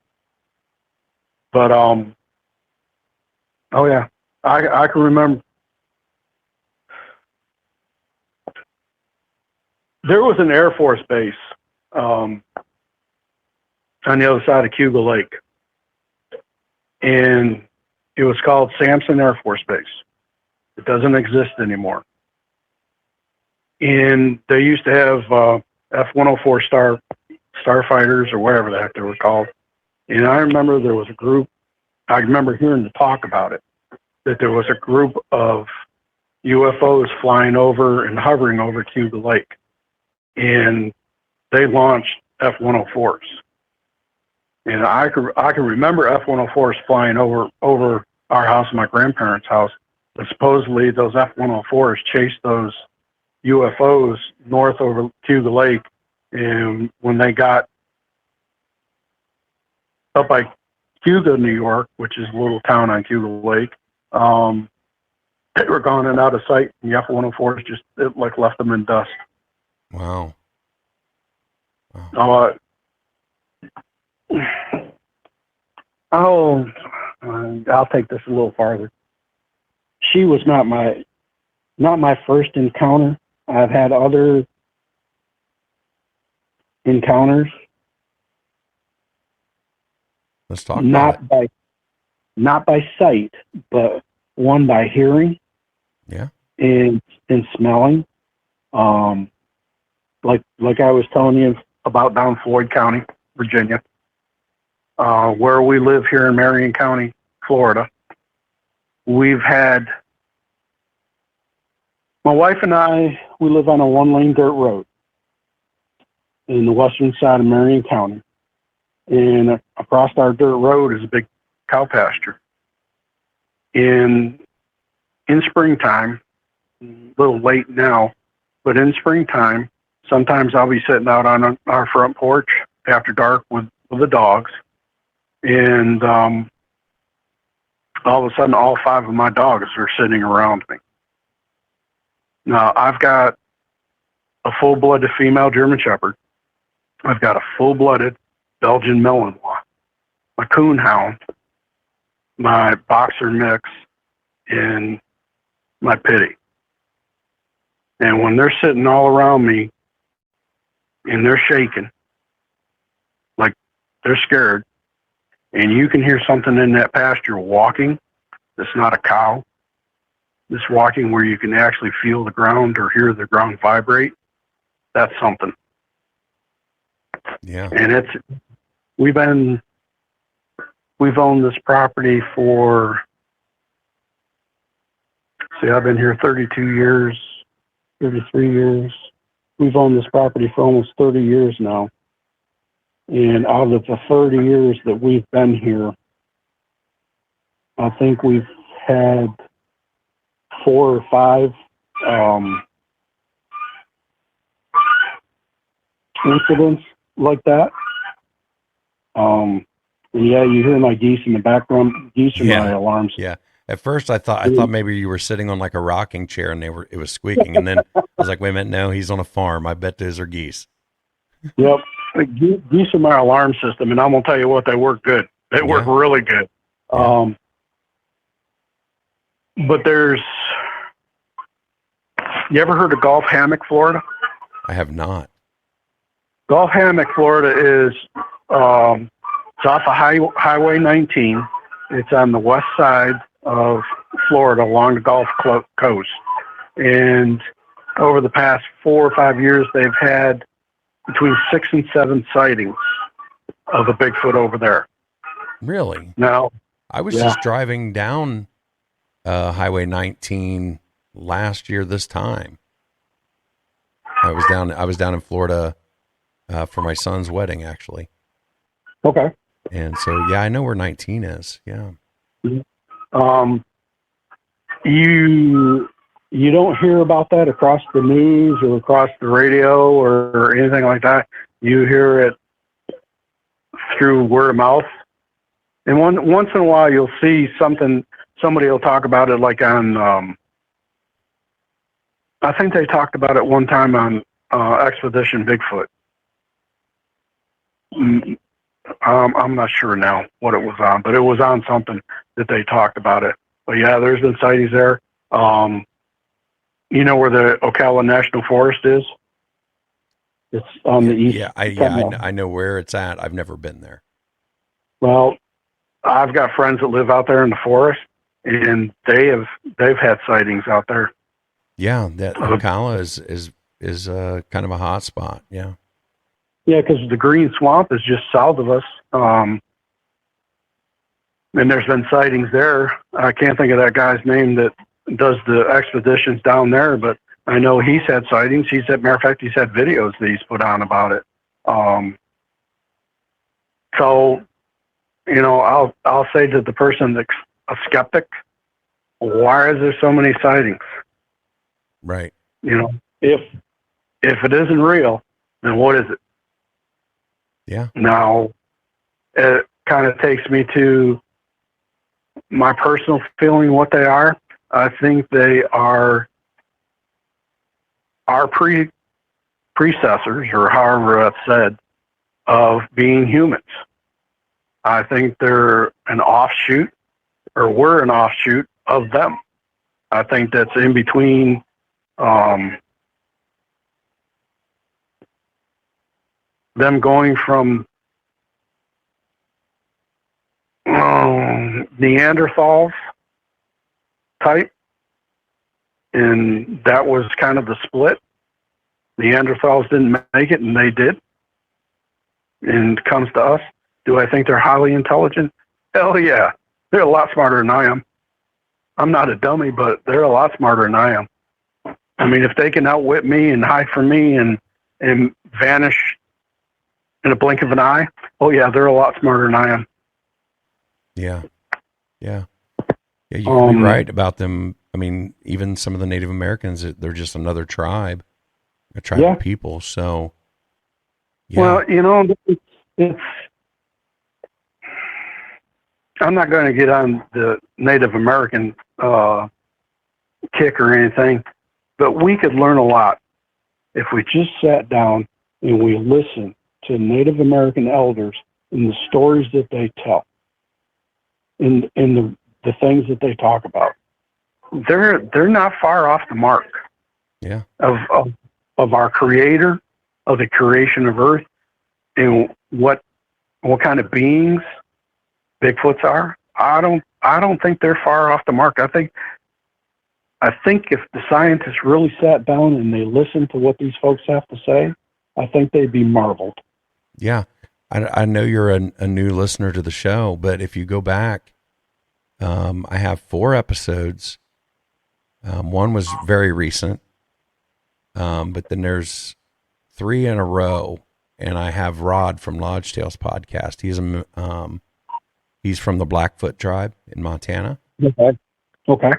C: but oh yeah, I can remember. There was an Air Force base on the other side of Cuba Lake, and it was called Sampson Air Force Base. It doesn't exist anymore. And they used to have F-104 starfighters or whatever the heck they were called. And I remember there was a group, I remember hearing the talk about it, that there was a group of UFOs flying over and hovering over Cuba Lake. And they launched F-104s. And I can remember F-104s flying over our house and my grandparents' house. But supposedly those F-104s chased those UFOs north over Cuba Lake. And when they got up by Cuba, New York, which is a little town on Cuba Lake, they were gone and out of sight. And the F-104s just left them in dust.
A: Wow.
C: I'll take this a little farther. She was not my first encounter. I've had other encounters.
A: Let's talk about it.
C: Not by sight, but one by hearing.
A: Yeah.
C: And smelling. Like I was telling you about down Floyd County, Virginia, where we live here in Marion County, Florida. We've had, my wife and I, we live on a 1-lane dirt road in the western side of Marion County. And across our dirt road is a big cow pasture. In springtime, a little late now, but in springtime, sometimes I'll be sitting out on our front porch after dark with the dogs. And all of a sudden, all 5 of my dogs are sitting around me. Now, I've got a full-blooded female German Shepherd. I've got a full-blooded Belgian Malinois, my coon hound, my boxer mix, and my pitty. And when they're sitting all around me and they're shaking, like they're scared, and you can hear something in that pasture walking that's not a cow, that's walking where you can actually feel the ground or hear the ground vibrate, that's something.
A: Yeah.
C: And we've owned this property for, I've been here 32 years, 33 years. We've owned this property for almost 30 years now. And out of the 30 years that we've been here, I think we've had 4 or 5 incidents like that. And yeah, you hear my geese in the background. Geese are my alarms.
A: Yeah. At first, I thought maybe you were sitting on like a rocking chair and it was squeaking. And then I was like, wait a minute, no, he's on a farm. I bet those are geese.
C: Yep. Geese are my alarm system, and I'm going to tell you what, they work good. They work really good.
A: Yeah.
C: But you ever heard of Golf Hammock, Florida?
A: I have not.
C: Golf Hammock, Florida is, it's off of Highway 19. It's on the west side of Florida along the Gulf Coast. And over the past 4 or 5 years, they've had between 6 and 7 sightings of a Bigfoot over there.
A: Really?
C: Now,
A: I was
C: yeah.
A: just driving down Highway 19 last year this time. I was down in Florida for my son's wedding, actually.
C: Okay.
A: And so, yeah, I know where 19 is. Yeah.
C: You don't hear about that across the news or across the radio or anything like that. You hear it through word of mouth. And once in a while, you'll see something. Somebody will talk about it, like on. I think they talked about it one time on Expedition Bigfoot. I'm not sure now what it was on, but it was on something that they talked about it. But yeah, there's been sightings there. You know where the Ocala National Forest is? It's on the east.
A: I know where it's at. I've never been there.
C: Well, I've got friends that live out there in the forest, and they've had sightings out there.
A: Yeah, that Ocala is kind of a hot spot. Yeah.
C: Yeah, because the Green Swamp is just south of us. And there's been sightings there. I can't think of that guy's name that does the expeditions down there, but I know he's had sightings. Matter of fact, he's had videos that he's put on about it. So, you know, I'll say to the person that's a skeptic, why is there so many sightings?
A: Right.
C: You know, if it isn't real, then what is it?
A: Yeah.
C: Now, it kind of takes me to my personal feeling what they are. I think they are our predecessors, or however that's said, of being humans. I think they're an offshoot, or we're an offshoot of them. I think that's in between them going from Neanderthals type, and that was kind of the split. Neanderthals didn't make it, and they did. And it comes to us. Do I think they're highly intelligent? Hell yeah. They're a lot smarter than I am. I'm not a dummy, but they're a lot smarter than I am. I mean, if they can outwit me and hide from me and vanish in a blink of an eye, oh yeah, they're a lot smarter than I am.
A: Yeah. Yeah. Yeah, you could be right about them. I mean, even some of the Native Americans, they're just another tribe, a tribe of people. So, yeah.
C: Well, you know, it's I'm not going to get on the Native American kick or anything, but we could learn a lot if we just sat down and we listened to Native American elders and the stories that they tell and the things that they talk about. They're not far off the mark.
A: Yeah.
C: Of our Creator, of the creation of Earth, and what kind of beings Bigfoots are. I don't think they're far off the mark. I think if the scientists really sat down and they listened to what these folks have to say, I think they'd be marveled.
A: Yeah. I know you're a new listener to the show, but if you go back, I have 4 episodes. One was very recent, but then there's 3 in a row, and I have Rod from Lodge Tales podcast. He's from the Blackfoot tribe in Montana.
C: Okay.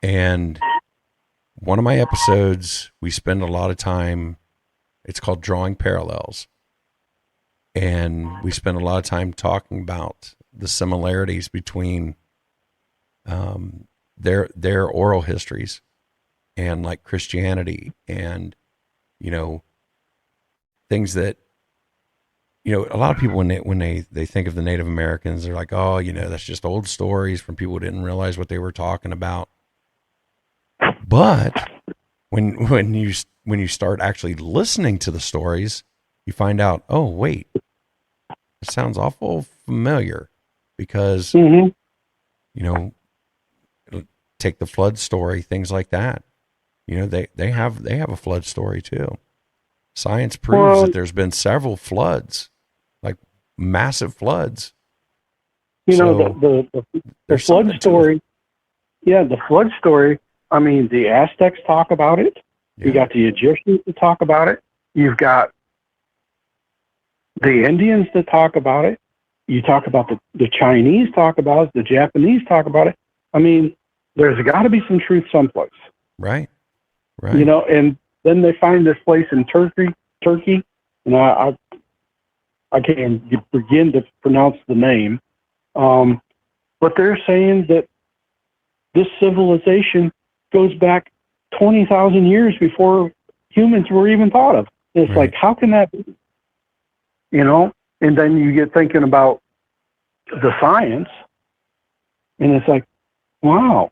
A: And one of my episodes, we spend a lot of time, it's called Drawing Parallels. And we spend a lot of time talking about the similarities between their oral histories and like Christianity and, you know, things that, you know, a lot of people when they think of the Native Americans, they're like, oh, you know, that's just old stories from people who didn't realize what they were talking about. But when you start actually listening to the stories, you find out, oh wait, it sounds awful familiar because you know, take the flood story, things like that. You know, they have a flood story too. Science proves that there's been several floods, like massive floods.
C: You know, the flood story. Yeah, the flood story. I mean, the Aztecs talk about it. Yeah. You got the Egyptians to talk about it. You've got the Indians to talk about it. You talk about the Chinese talk about it. The Japanese talk about it. I mean, there's got to be some truth someplace.
A: Right.
C: You know, and then they find this place in Turkey, and I can't begin to pronounce the name, but they're saying that this civilization goes back 20,000 years before humans were even thought of. It's like, how can that be? You know, and then you get thinking about the science, and it's like, wow,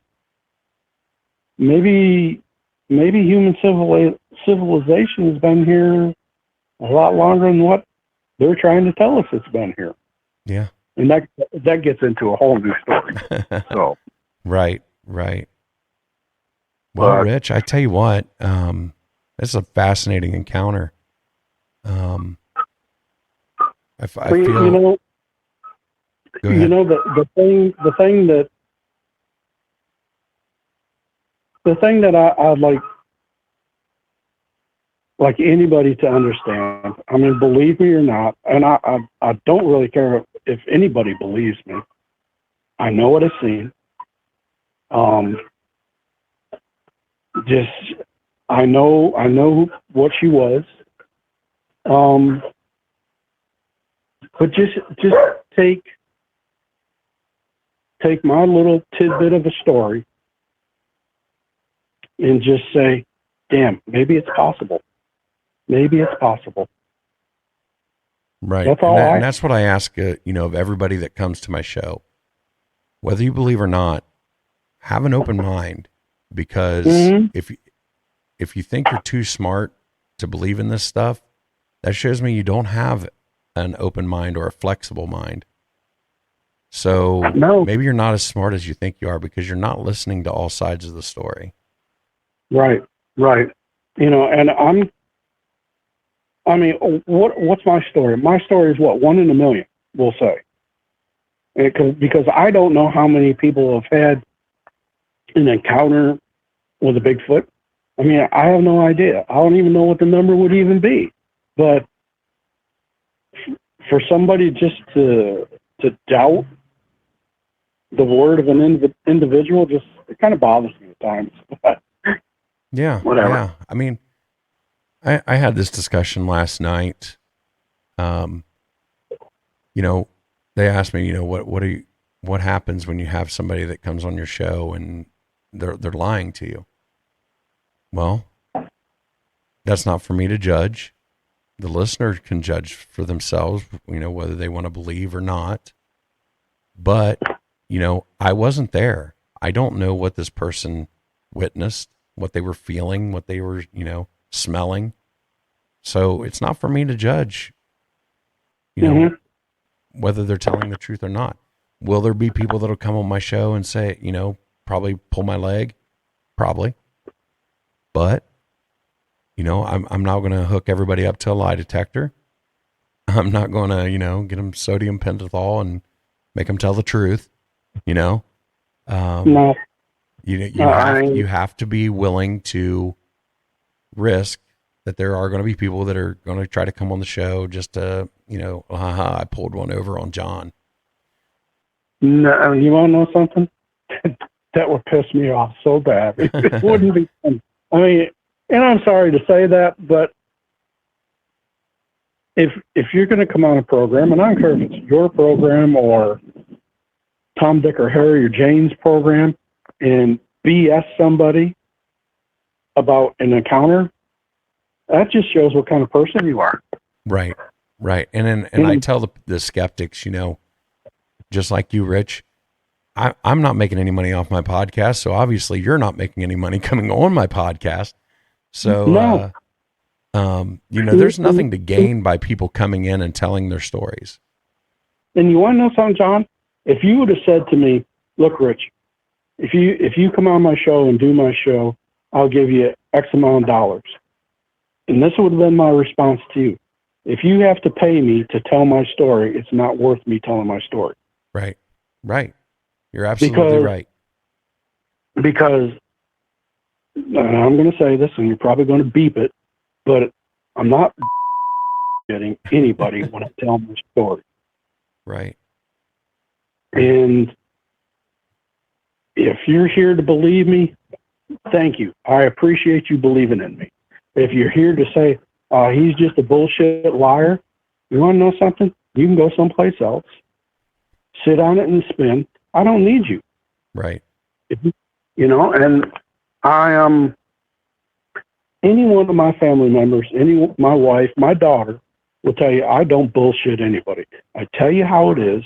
C: maybe human civilization has been here a lot longer than what they're trying to tell us it's been here.
A: Yeah.
C: And that gets into a whole new story. So.
A: Right. Well, Rich, I tell you what, this is a fascinating encounter. I feel, the thing that I'd like anybody to understand. I mean, believe me or not, and I don't really care if anybody believes me. I know what I've seen. I know what she was. But just take my little tidbit of a story and just say, damn, maybe it's possible. Maybe it's possible. Right.
C: That's all.
A: And that's what I ask, of everybody that comes to my show, whether you believe or not, have an open mind, because if you think you're too smart to believe in this stuff, that shows me you don't have an open mind or a flexible mind. So maybe you're not as smart as you think you are, because you're not listening to all sides of the story. Right.
C: And what's my story? My story is what? 1 in a million, we'll say. Because I don't know how many people have had an encounter with a Bigfoot. I mean, I have no idea. I don't even know what the number would even be. But for somebody just to doubt the word of an individual, just, it kind of bothers me at times.
A: Yeah.
C: Whatever.
A: Yeah. I mean, I had this discussion last night. They asked me, what happens when you have somebody that comes on your show and they're lying to you? Well, that's not for me to judge. The listener can judge for themselves, whether they want to believe or not. But, I wasn't there. I don't know what this person witnessed, what they were feeling, what they were, smelling. So it's not for me to judge, whether they're telling the truth or not. Will there be people that'll come on my show and say, probably pull my leg? Probably. But, I'm not going to hook everybody up to a lie detector. I'm not going to, get them sodium pentothal and make them tell the truth,
C: No.
A: You have to be willing to risk that there are going to be people that are going to try to come on the show just to, I pulled one over on John.
C: No, you want to know something? That would piss me off so bad. It wouldn't be fun. I mean, and I'm sorry to say that, but if you're going to come on a program, and I don't care if it's your program or Tom, Dick, or Harry or Jane's program, and BS somebody about an encounter, that just shows what kind of person you are.
A: Right. And I tell the skeptics, just like you, Rich, I'm not making any money off my podcast, so obviously you're not making any money coming on my podcast. So, there's nothing to gain by people coming in and telling their stories.
C: And you want to know something, John? If you would have said to me, look, Rich, if you come on my show and do my show, I'll give you X amount of dollars. And this would have been my response to you. If you have to pay me to tell my story, it's not worth me telling my story.
A: Right. Right. You're absolutely right.
C: Because, and I'm going to say this, and you're probably going to beep it, but I'm not getting anybody when I tell my story.
A: Right.
C: And if you're here to believe me, thank you. I appreciate you believing in me. If you're here to say, he's just a bullshit liar, you want to know something? You can go someplace else, sit on it and spin. I don't need you.
A: Right.
C: You know, and I am, any one of my family members, my wife, my daughter will tell you, I don't bullshit anybody. I tell you how it is.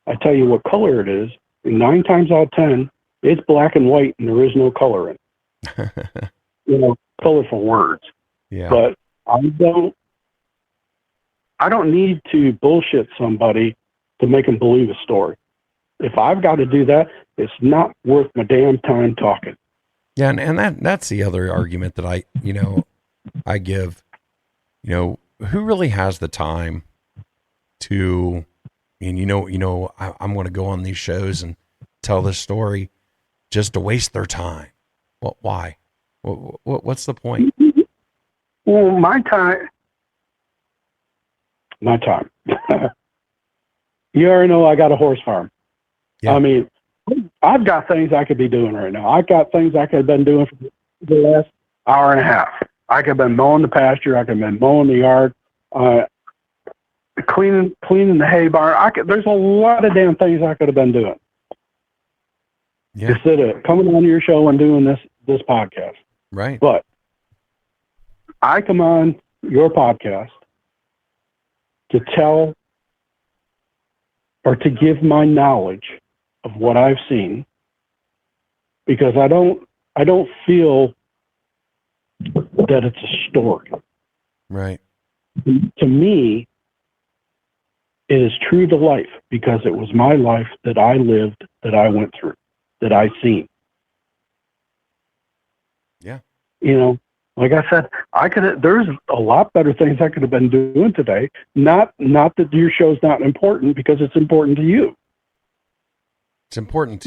C: I tell you what color it is. And 9 times out of 10, it's black and white and there is no color in it. You know, colorful words.
A: Yeah.
C: But I don't need to bullshit somebody to make them believe a story. If I've got to do that, it's not worth my damn time talking.
A: Yeah, and that's the other argument that I give, who really has the time to, and I'm going to go on these shows and tell this story just to waste their time. Well, why? What's the point?
C: Well, my time. You already know I got a horse farm. Yeah. I mean, I've got things I could be doing right now. I've got things I could have been doing for the last hour and a half. I could have been mowing the pasture. I could have been mowing the yard, cleaning the hay barn. There's a lot of damn things I could have been doing.
A: Yeah.
C: Instead of coming on your show and doing this podcast.
A: Right.
C: But I come on your podcast to tell or to give my knowledge of what I've seen, because I don't feel that it's a story.
A: Right.
C: To me, it is true to life because it was my life that I lived, that I went through, that I seen.
A: Yeah.
C: You know, like I said, there's a lot better things I could have been doing today. Not that your show's not important, because it's important to you.
A: It's important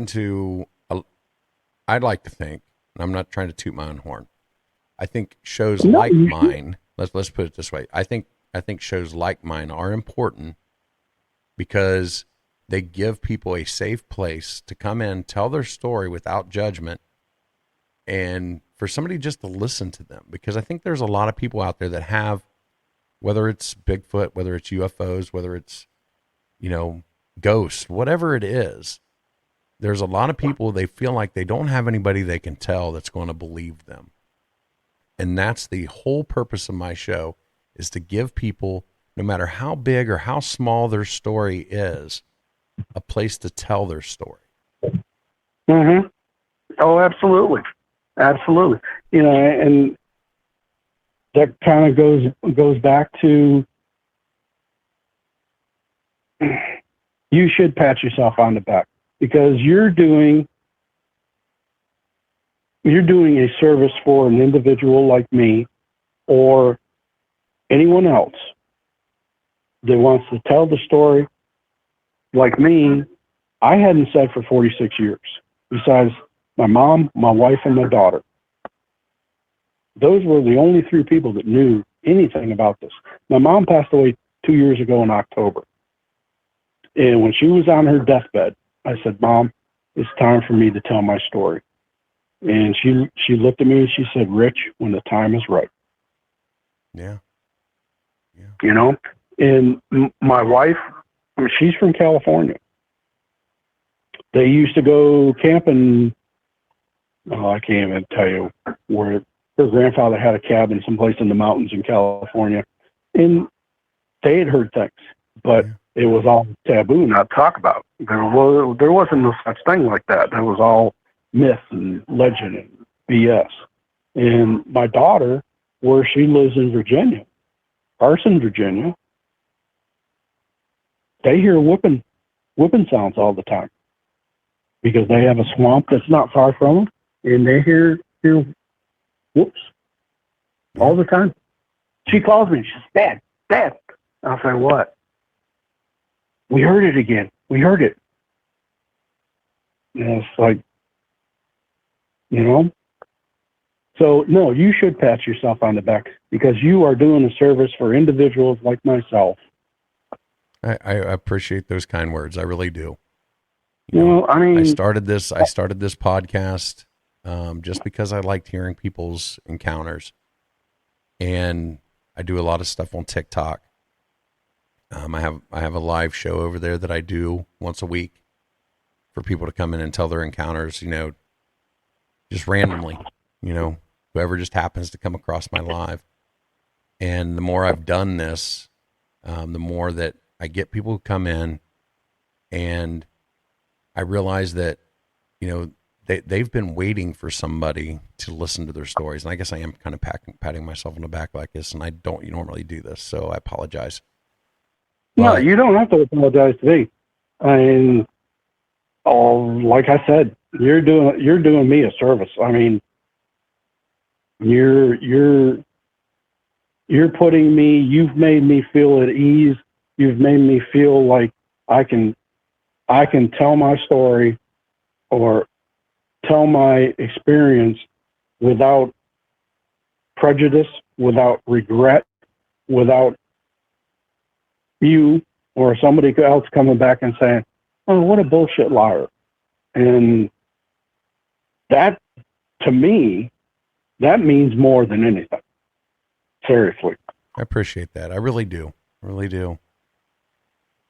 A: to, I'd like to think, and I'm not trying to toot my own horn, I think shows like mine, let's put it this way. I think shows like mine are important because they give people a safe place to come in, tell their story without judgment, and for somebody just to listen to them. Because I think there's a lot of people out there that have, whether it's Bigfoot, whether it's UFOs, whether it's, ghosts, whatever it is, there's a lot of people, they feel like they don't have anybody they can tell that's going to believe them. And that's the whole purpose of my show, is to give people, no matter how big or how small their story is, a place to tell their story.
C: Mm-hmm. Oh, absolutely. Absolutely. And that kind of goes back to, you should pat yourself on the back, because you're doing a service for an individual like me or anyone else that wants to tell the story. Like me, I hadn't said for 46 years, besides my mom, my wife, and my daughter. Those were the only 3 people that knew anything about this. My mom passed away 2 years ago in October. And when she was on her deathbed, I said, Mom, it's time for me to tell my story. And she looked at me and she said, Rich, when the time is right.
A: Yeah.
C: And my wife, she's from California. They used to go camping. Oh, I can't even tell you where. Her grandfather had a cabin someplace in the mountains in California. And they had heard things, but it was all taboo not to talk about. There wasn't no such thing like that. That was all myth and legend and BS. And my daughter, where she lives in Virginia, Carson, Virginia, they hear whooping sounds all the time, because they have a swamp that's not far from them, and they hear whoops, all the time. She calls me. She says, Dad, Dad. I'll say, what? We heard it again. We heard it. And it's like, you know? So, no, you should pat yourself on the back because you are doing a service for individuals like myself.
A: I appreciate those kind words. I really do.
C: Well, I mean,
A: I started this podcast just because I liked hearing people's encounters, and I do a lot of stuff on TikTok. I have a live show over there that I do once a week for people to come in and tell their encounters. Just randomly. Whoever just happens to come across my live. And the more I've done this, the more that I get people who come in, and I realize that, they've been waiting for somebody to listen to their stories. And I guess I am kind of patting myself on the back like this, and I don't normally do this, so I apologize.
C: No, you don't have to apologize to me. I mean, like I said, you're doing me a service. I mean, you're putting me. You've made me feel at ease. You've made me feel like I can tell my story or tell my experience without prejudice, without regret, without you or somebody else coming back and saying, "Oh, what a bullshit liar." And that, to me, that means more than anything. Seriously.
A: I appreciate that. I really do. I really do.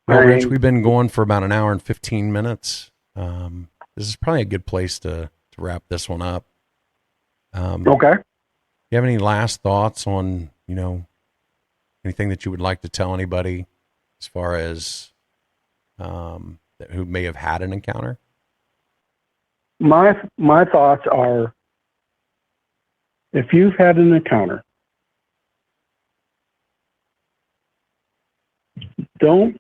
A: Well, Rich, we've been going for about an hour and 15 minutes. This is probably a good place to wrap this one up.
C: Okay.
A: You have any last thoughts on, anything that you would like to tell anybody as far as who may have had an encounter?
C: My thoughts are, if you've had an encounter, don't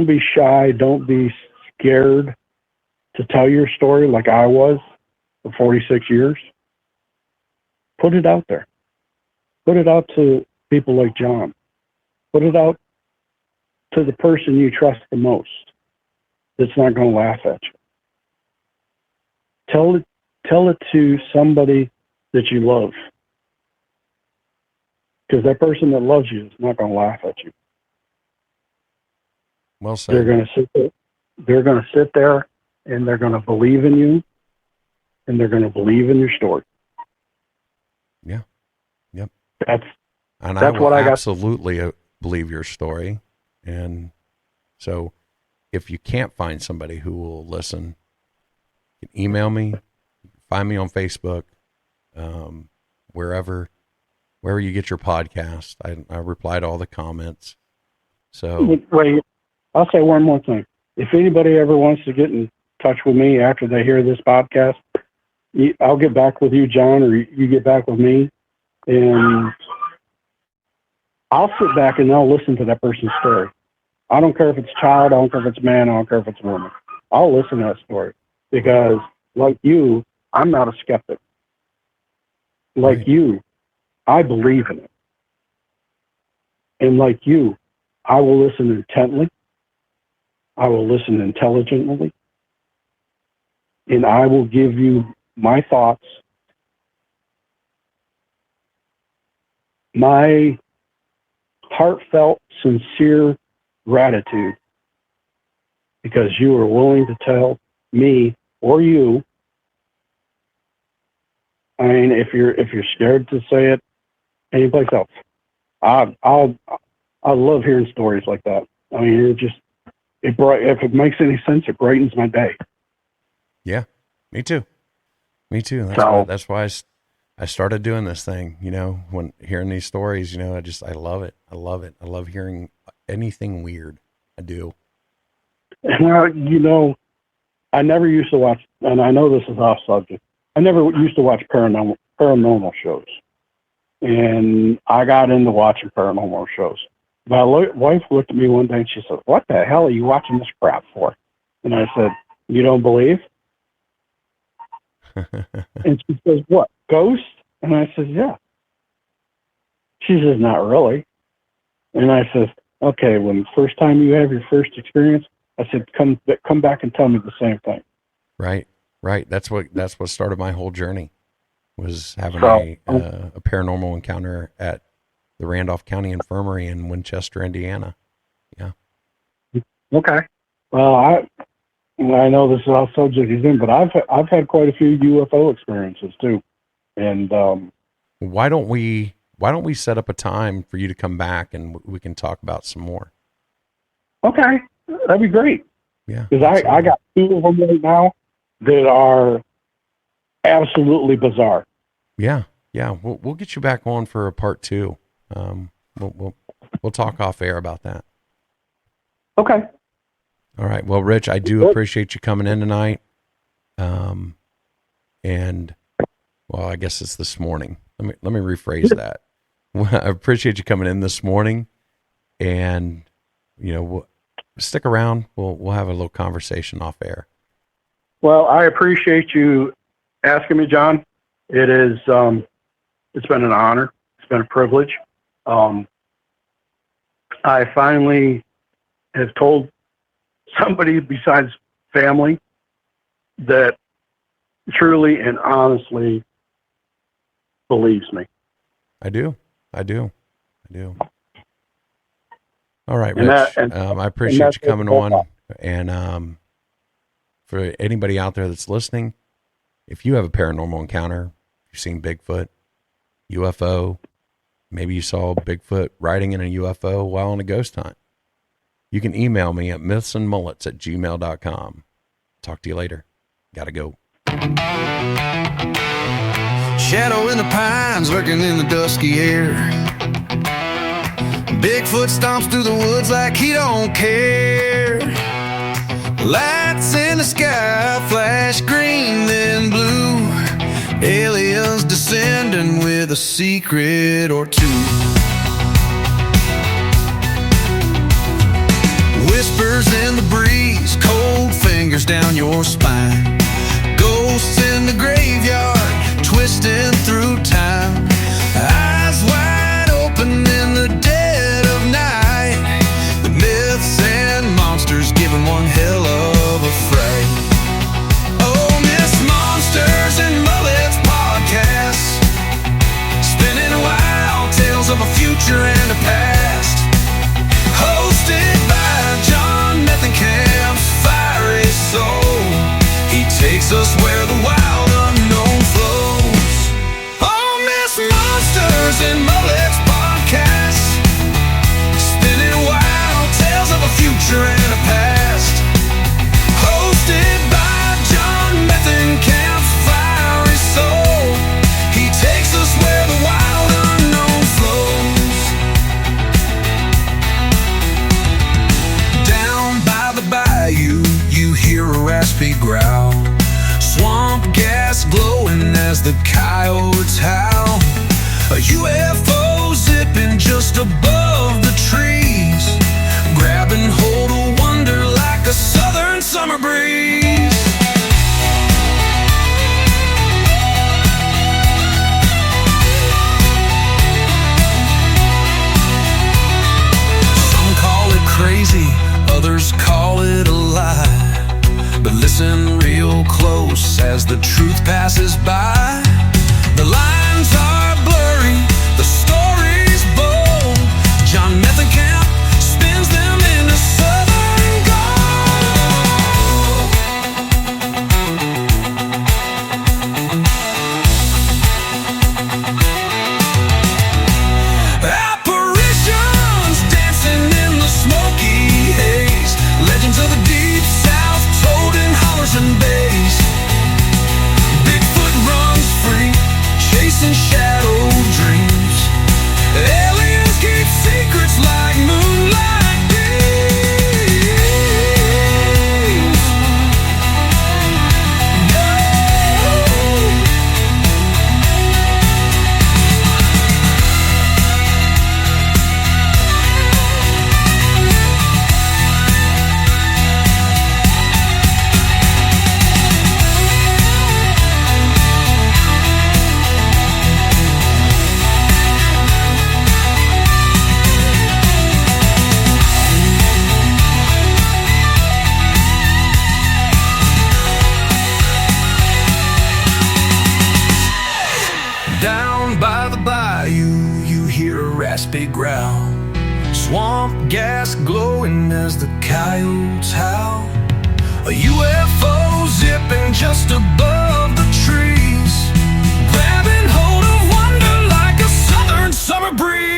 C: be shy. Don't be scared to tell your story like I was for 46 years. Put it out there. Put it out to people like John. Put it out to the person you trust the most that's not going to laugh at you. Tell it to somebody that you love. Because that person that loves you is not going to laugh at you.
A: Well said.
C: They're going to sit there. They're going to sit there, and they're going to believe in you, and they're going to believe in your story.
A: Yeah. Yep.
C: That's
A: what I absolutely believe your story. And so, if you can't find somebody who will listen, you can email me, find me on Facebook, wherever you get your podcast. I reply to all the comments. So
C: wait, I'll say one more thing. If anybody ever wants to get in touch with me after they hear this podcast, I'll get back with you, John, or you get back with me, and I'll sit back and I'll listen to that person's story. I don't care if it's a child, I don't care if it's a man, I don't care if it's a woman. I'll listen to that story because, like you, I'm not a skeptic. Like
A: right.
C: you, I believe in it. And like you, I will listen intently. I will listen intelligently. And I will give you my thoughts, my heartfelt, sincere gratitude, because you are willing to tell me or you. I mean, if you're scared to say it anyplace else, I love hearing stories like that. I mean, if it makes any sense, it brightens my day.
A: Yeah, me too. That's why I started doing this thing. When hearing these stories, I love it. I love hearing anything weird. I do.
C: Well, I never used to watch, and I know this is off subject. I never used to watch paranormal shows, and I got into watching paranormal shows. My wife looked at me one day and she said, "What the hell are you watching this crap for?" And I said, "You don't believe?" And she says, "What, ghosts?" And I said, "Yeah." She says, not really. And I says, okay, when the first time you have your first experience, I said, come back and tell me the same thing.
A: Right. That's what started my whole journey, was having a paranormal encounter at the Randolph County Infirmary in Winchester, Indiana. Yeah.
C: Okay. Well, I know this is off subject again, but I've had quite a few UFO experiences too. And
A: why don't we set up a time for you to come back and we can talk about some more?
C: Okay, that'd be great.
A: Yeah.
C: Because I got 2 of them right now that are absolutely bizarre.
A: Yeah. We'll get you back on for a part 2. We'll talk off air about that.
C: Okay.
A: All right. Well, Rich, I do appreciate you coming in tonight. And well, I guess it's this morning. Let me rephrase that. I appreciate you coming in this morning, and stick around. We'll have a little conversation off air.
C: Well, I appreciate you asking me, John. It is. It's been an honor. It's been a privilege. I finally have told somebody besides family that truly and honestly believes me.
A: I do. All right, Rich. I appreciate you coming on. And for anybody out there that's listening, if you have a paranormal encounter, you've seen Bigfoot, UFO, maybe you saw Bigfoot riding in a UFO while on a ghost hunt, you can email me at mythsandmullets@gmail.com. Talk to you later. Gotta go.
B: Shadow in the pines lurking in the dusky air. Bigfoot stomps through the woods like he don't care. Lights in the sky flash green then blue. Aliens descending with a secret or two. Whispers in the breeze, cold fingers down your spine. Ghosts in the graveyard, twisting through time. Eyes wide open in the dead of night. The myths and monsters giving one hell of a fright. Oh, Myths, Monsters, and Mullets podcast, spinning wild tales of a future and a past. Hosted by John Methenkamp, fiery soul. He takes us where the wild unknown flows. Oh, Myths, Monsters, and Mullets podcast, spinning wild tales of a future and a past. Hosted by John Methenkamp, fiery soul. He takes us where the wild unknown flows. Down by the bayou, you hear a raspy growl. Swamp gas glowing as the coyotes howl. A UFO zipping just above the trees, grabbing hold of wonder like a southern summer breeze. Some call it crazy, others call it a lie. But listen real close as the truth passes by. The lines are blurry, the story's bold. John Methenkamp spins them into southern gold. Apparitions dancing in the smoky haze. Legends of the deep south told in hollers and bays. Bigfoot runs free, chasing raspy growl. Swamp gas glowing as the coyotes howl. A UFO zipping just above the trees, grabbing hold of wonder like a southern summer breeze.